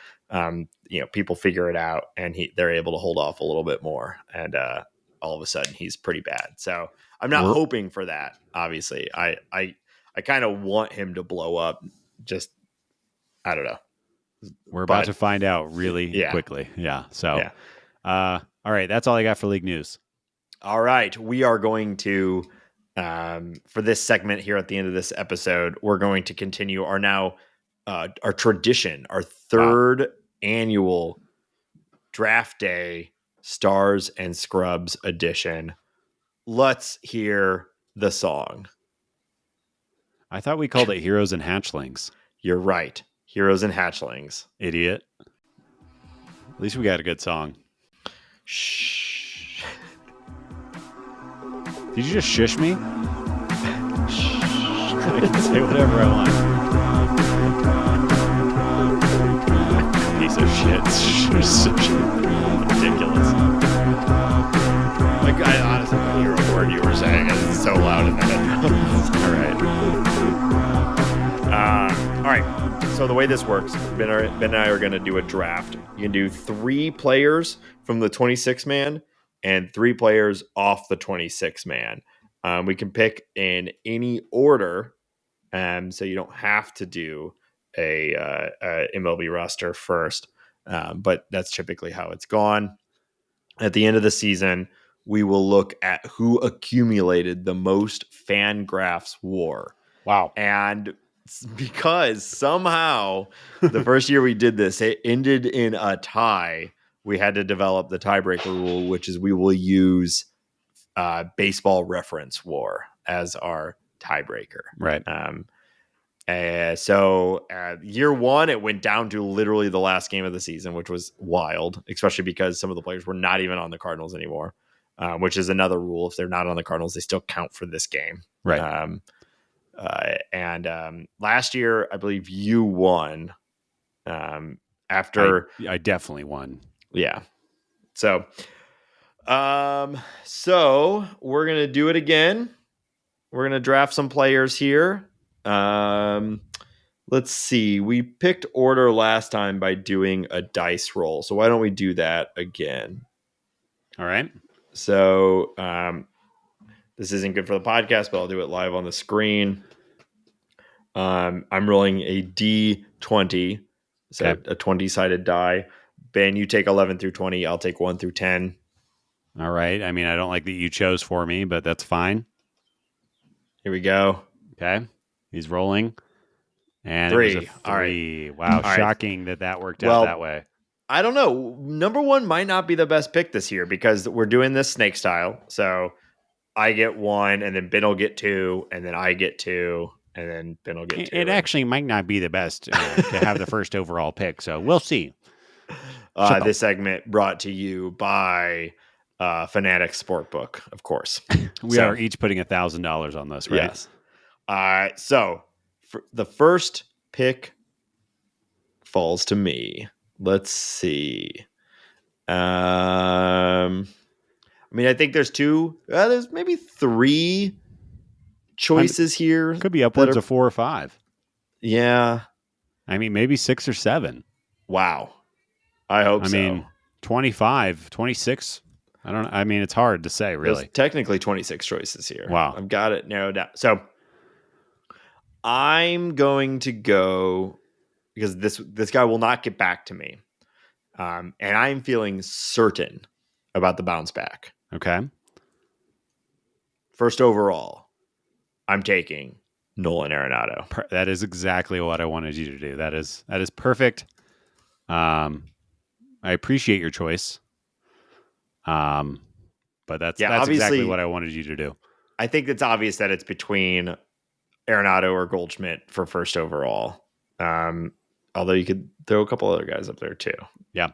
people figure it out and they're able to hold off a little bit more, and all of a sudden he's pretty bad. So I'm not hoping for that. Obviously, I kind of want him to blow up. Just I don't know. We're about to find out really quickly. Yeah. So, all right, that's all I got for league news. All right, we are going to For this segment here at the end of this episode, we're going to continue our tradition, our third annual Draft Day Stars and Scrubs edition. Let's hear the song. I thought we called it Heroes and Hatchlings. You're right. Heroes and Hatchlings. Idiot. At least we got a good song. Shh. Did you just shush me? I can say whatever I want. Piece of shit. Ridiculous. Like, I honestly couldn't hear a word you were saying. It's so loud in the headphones. All right. So the way this works, Ben and I are going to do a draft. You can do 3 players from the 26-man and 3 players off the 26-man. We can pick in any order, so you don't have to do a MLB roster first, but that's typically how it's gone. At the end of the season, we will look at who accumulated the most Fangraphs WAR. Wow. And because somehow the first year we did this, it ended in a tie, we had to develop the tiebreaker rule, which is we will use baseball reference WAR as our tiebreaker. Right. So year 1, it went down to literally the last game of the season, which was wild, especially because some of the players were not even on the Cardinals anymore, which is another rule. If they're not on the Cardinals, they still count for this game. Right. And last year, I believe you won. After I definitely won. Yeah. So we're gonna do it again. We're gonna draft some players here. Let's see. We picked order last time by doing a dice roll. So why don't we do that again? All right. So this isn't good for the podcast, but I'll do it live on the screen. I'm rolling a D20, so a 20-sided die. Ben, you take 11 through 20. I'll take 1 through 10. All right. I mean, I don't like that you chose for me, but that's fine. Here we go. Okay. He's rolling. And 3. It was a 3. All right. Wow. All shocking that worked out that way. I don't know. Number 1 might not be the best pick this year because we're doing this snake style. So I get 1, and then Ben will get 2, and then I get 2, and then Ben will get 2. It actually might not be the best to have the first overall pick. So we'll see. This segment brought to you by Fanatics Sportbook, of course. We are each putting $1,000 on this, right? Yes. So the first pick falls to me. Let's see. I mean, I think there's 2. There's maybe 3 choices here. Could be upwards of 4 or 5. Yeah. I mean, maybe 6 or 7. Wow. I hope so. I mean, 25, 26. I don't know. I mean, it's hard to say, really. There's technically 26 choices here. Wow. I've got it narrowed down. So I'm going to go because this guy will not get back to me. And I'm feeling certain about the bounce back. Okay. First overall, I'm taking Nolan Arenado. That is exactly what I wanted you to do. That is perfect. I appreciate your choice. But that's exactly what I wanted you to do. I think it's obvious that it's between Arenado or Goldschmidt for first overall. Although you could throw a couple other guys up there too. Yeah.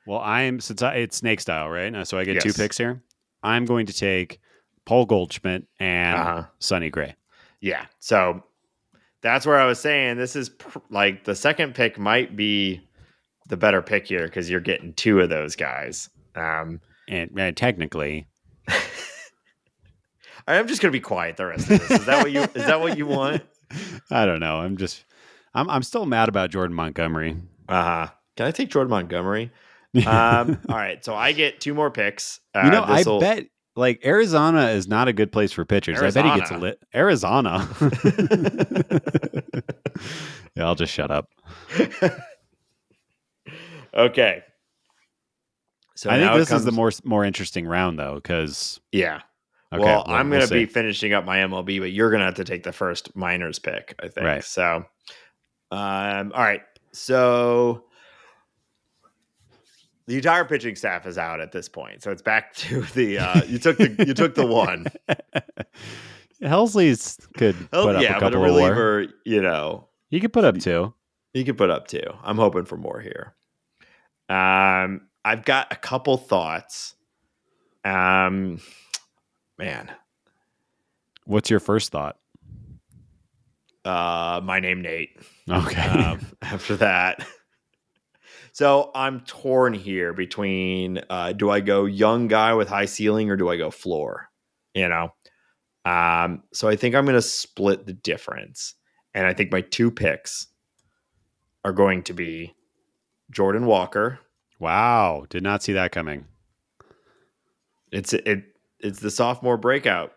Well, it's snake style, right? So I get 2 picks here. I'm going to take Paul Goldschmidt and Sonny Gray. Yeah. So that's where I was saying this is like the second pick might be the better pick here because you're getting 2 of those guys. And technically, I'm just gonna be quiet the rest of this. Is that what you want? I don't know. I'm still mad about Jordan Montgomery. Can I take Jordan Montgomery? All right. So I get 2 more picks. I bet like Arizona is not a good place for pitchers. Arizona. I bet he gets lit. Arizona. Yeah, I'll just shut up. Okay. So I think this is the more interesting round though, because Okay, well, I'm going to see. be finishing up my MLB, but you're going to have to take the first minors pick, I think. Right. So, all right. So the entire pitching staff is out at this point. So it's back to the you took the one. Helsley's could put up a couple but a of reliever, he could put up 2. He could put up 2. I'm hoping for more here. I've got a couple thoughts. Man. What's your first thought? My name, Nate. Okay. After that. So I'm torn here between do I go young guy with high ceiling or do I go floor? So I think I'm going to split the difference. And I think my 2 picks are going to be Jordan Walker. Wow. Did not see that coming. It's the sophomore breakout.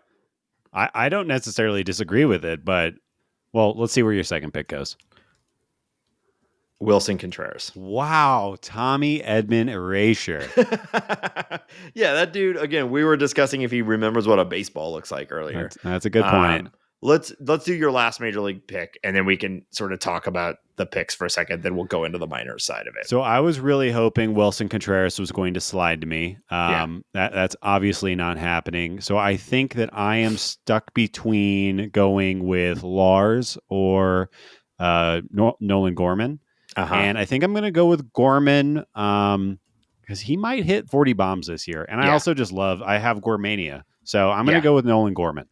I don't necessarily disagree with it, but let's see where your second pick goes. Wilson Contreras. Wow, Tommy Edman erasure. Yeah, that dude, again, we were discussing if he remembers what a baseball looks like earlier. That's a good point. Let's do your last major league pick, and then we can sort of talk about the picks for a second. Then we'll go into the minors side of it. So I was really hoping Wilson Contreras was going to slide to me. That's obviously not happening. So I think that I am stuck between going with Lars or Nolan Gorman. And I think I'm going to go with Gorman because he might hit 40 bombs this year. And I also just I have Gormania. So I'm going to go with Nolan Gorman.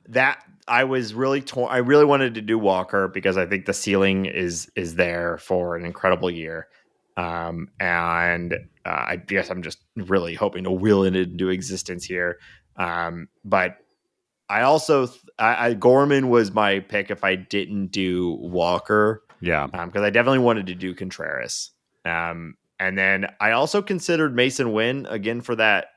That I was really torn. I really wanted to do Walker because I think the ceiling is there for an incredible year. And I guess I'm just really hoping to will it into existence here. But I also, Gorman was my pick if I didn't do Walker. Yeah. Because I definitely wanted to do Contreras. And then I also considered Mason Wynn again for that,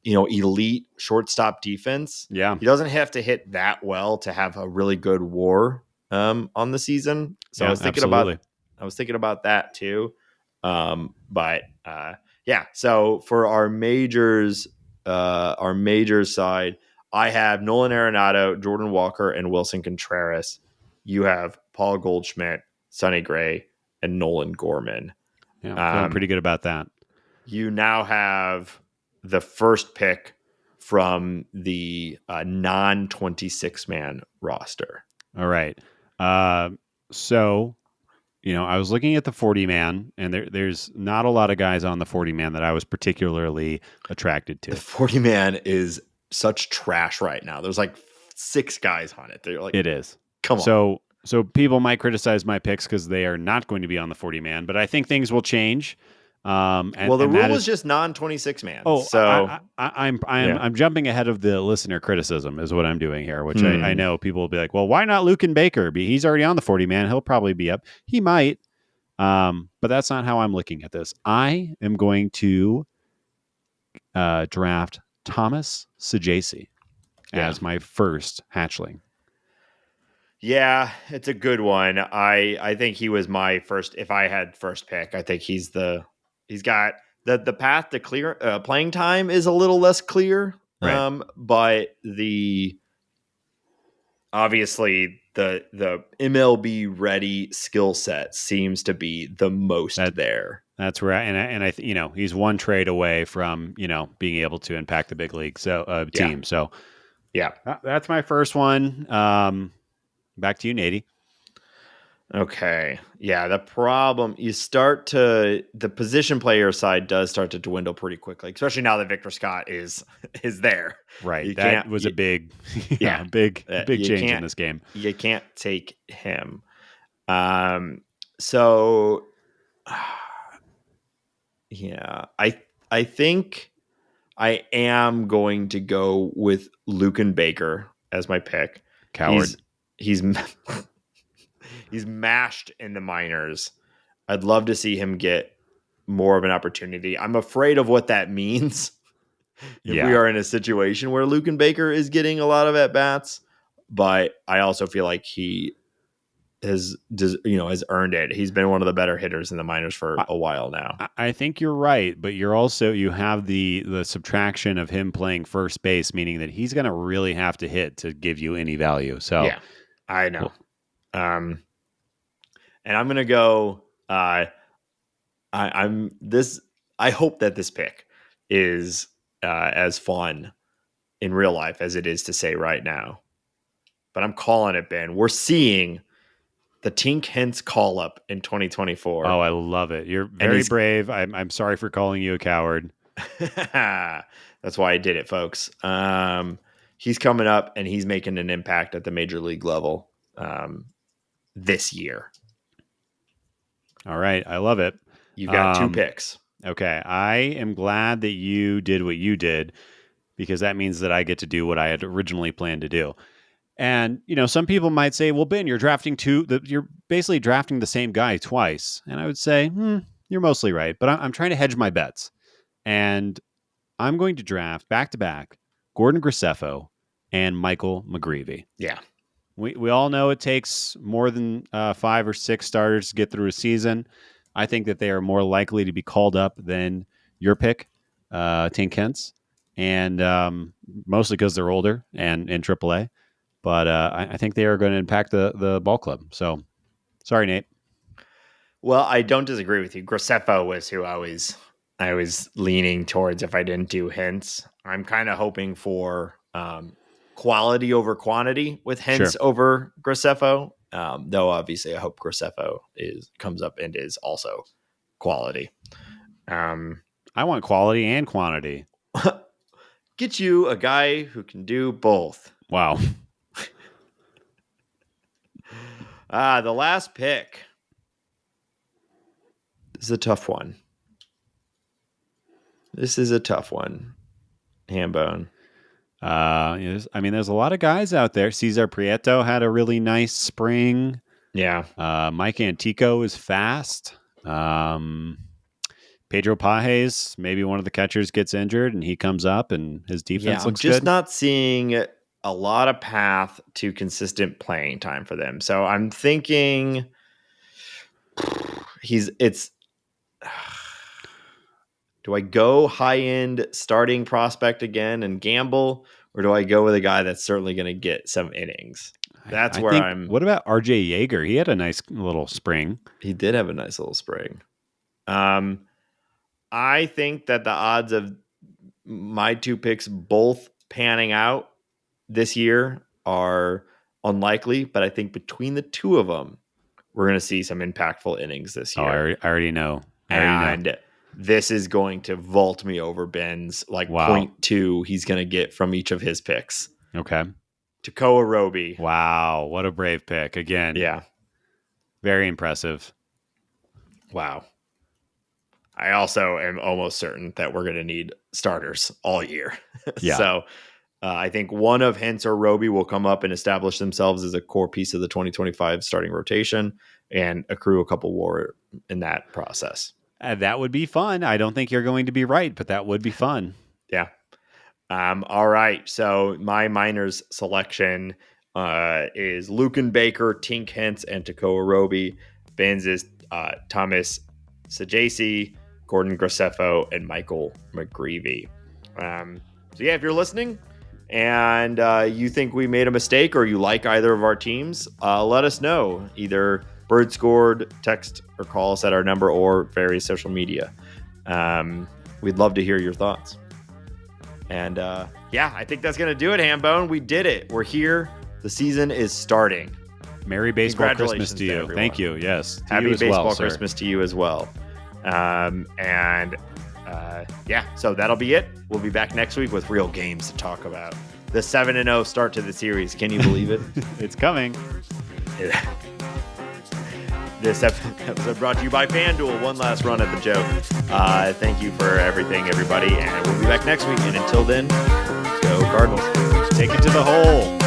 elite shortstop defense. Yeah. He doesn't have to hit that well to have a really good WAR on the season. So I was thinking about that too. So for our majors side, I have Nolan Arenado, Jordan Walker, and Wilson Contreras. You have Paul Goldschmidt, Sonny Gray, and Nolan Gorman. Yeah, I'm feeling pretty good about that. You now have the first pick from the non-26 man roster. All right. So, I was looking at the 40 man, and there's not a lot of guys on the 40 man that I was particularly attracted to. The 40 man is such trash right now. There's like 6 guys on it. They're like, it is. Come on. So people might criticize my picks because they are not going to be on the 40 man, but I think things will change. The rule is just non-26 man. Oh, so I'm jumping ahead of the listener criticism is what I'm doing here, which I know people will be like, well, why not Lucan Baker? He's already on the 40 man. He'll probably be up. He might. But that's not how I'm looking at this. I am going to draft Thomas Saggese as my first hatchling. Yeah, it's a good one. I think he was my first. If I had first pick, I think he's got the path to clear playing time is a little less clear. Right. But obviously the MLB ready skill set seems to be the most there. That's right. And I he's one trade away from, being able to impact the big league team. So yeah, that's my first one. Back to you, Nady. Okay. Yeah. The problem the position player side does start to dwindle pretty quickly, especially now that Victor Scott is there. Right. That was a big, big change in this game. You can't take him. I think I am going to go with Lucan Baker as my pick. Coward. He's mashed in the minors. I'd love to see him get more of an opportunity. I'm afraid of what that means if we are in a situation where Lucan Baker is getting a lot of at-bats, but I also feel like he has earned it. He's been one of the better hitters in the minors for a while now. I think you're right, but you have the subtraction of him playing first base, meaning that he's going to really have to hit to give you any value. So yeah, I know. And I'm going to go. I hope that this pick is as fun in real life as it is to say right now. But I'm calling it, Ben. We're seeing the Tink Hence call up in 2024. Oh, I love it. You're very brave. I'm sorry for calling you a coward. That's why I did it, folks. He's coming up and he's making an impact at the major league level this year. All right. I love it. You've got 2 picks. Okay. I am glad that you did what you did, because that means that I get to do what I had originally planned to do. And, some people might say, well, Ben, you're basically drafting the same guy twice. And I would say, you're mostly right, but I'm trying to hedge my bets. And I'm going to draft back-to-back Gordon Graceffo and Michael McGreevy. Yeah. We all know it takes more than 5 or 6 starters to get through a season. I think that they are more likely to be called up than your pick, Tink Hence, and mostly because they're older and in AAA. But I think they are going to impact the ball club. So, sorry, Nate. Well, I don't disagree with you. Graceffo was who I was leaning towards if I didn't do Hence. I'm kind of hoping for quality over quantity with Hence over Graceffo. Though obviously I hope Graceffo comes up and is also quality. I want quality and quantity. Get you a guy who can do both. Wow. The last pick. This is a tough one. Hambone. There's a lot of guys out there. Cesar Prieto had a really nice spring. Yeah. Mike Antico is fast. Pedro Pages, maybe one of the catchers gets injured and he comes up and his defense looks good. I'm just not seeing a lot of path to consistent playing time for them. So I'm thinking do I go high-end starting prospect again and gamble, or do I go with a guy that's certainly going to get some innings? That's where I'm... What about RJ Yeager? He had a nice little spring. He did have a nice little spring. I think that the odds of my 2 picks both panning out this year are unlikely, but I think between the 2 of them, we're going to see some impactful innings this year. Oh, I already know. This is going to vault me over Ben's 0.2 he's going to get from each of his picks. Okay. Tekoa Roby. Wow. What a brave pick. Again. Yeah. Very impressive. Wow. I also am almost certain that we're going to need starters all year. Yeah. So I think one of Hence or Roby will come up and establish themselves as a core piece of the 2025 starting rotation and accrue a couple WAR in that process. That would be fun. I don't think you're going to be right, but that would be fun. Yeah. All right. So my minors selection is Lucan Baker, Tink Hence, and Tekoa Roby. Ben's is Thomas Sajasi, Gordon Graceffo, and Michael McGreevy. So yeah, if you're listening and you think we made a mistake or you like either of our teams, let us know. Either Bird Scored, text or call us at our number or various social media. We'd love to hear your thoughts. And I think that's going to do it, Hambone. We did it. We're here. The season is starting. Merry Baseball Christmas to you. Thank you. Yes. Happy Baseball Christmas to you as well. So that'll be it. We'll be back next week with real games to talk about. The 7-0 start to the series. Can you believe it? It's coming. This episode brought to you by FanDuel. One last run at the joke. Thank you for everything, everybody. And we'll be back next week. And until then, go Cardinals. Take it to the hole.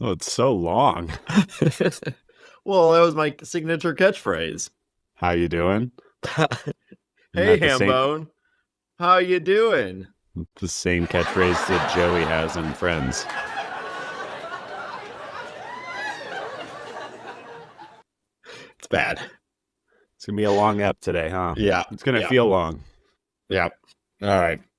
Oh, it's so long. Well, that was my signature catchphrase. How you doing? Hey, Hambone. How you doing? The same catchphrase that Joey has in Friends. It's bad. It's going to be a long ep today, huh? Yeah. It's going to feel long. Yeah. All right.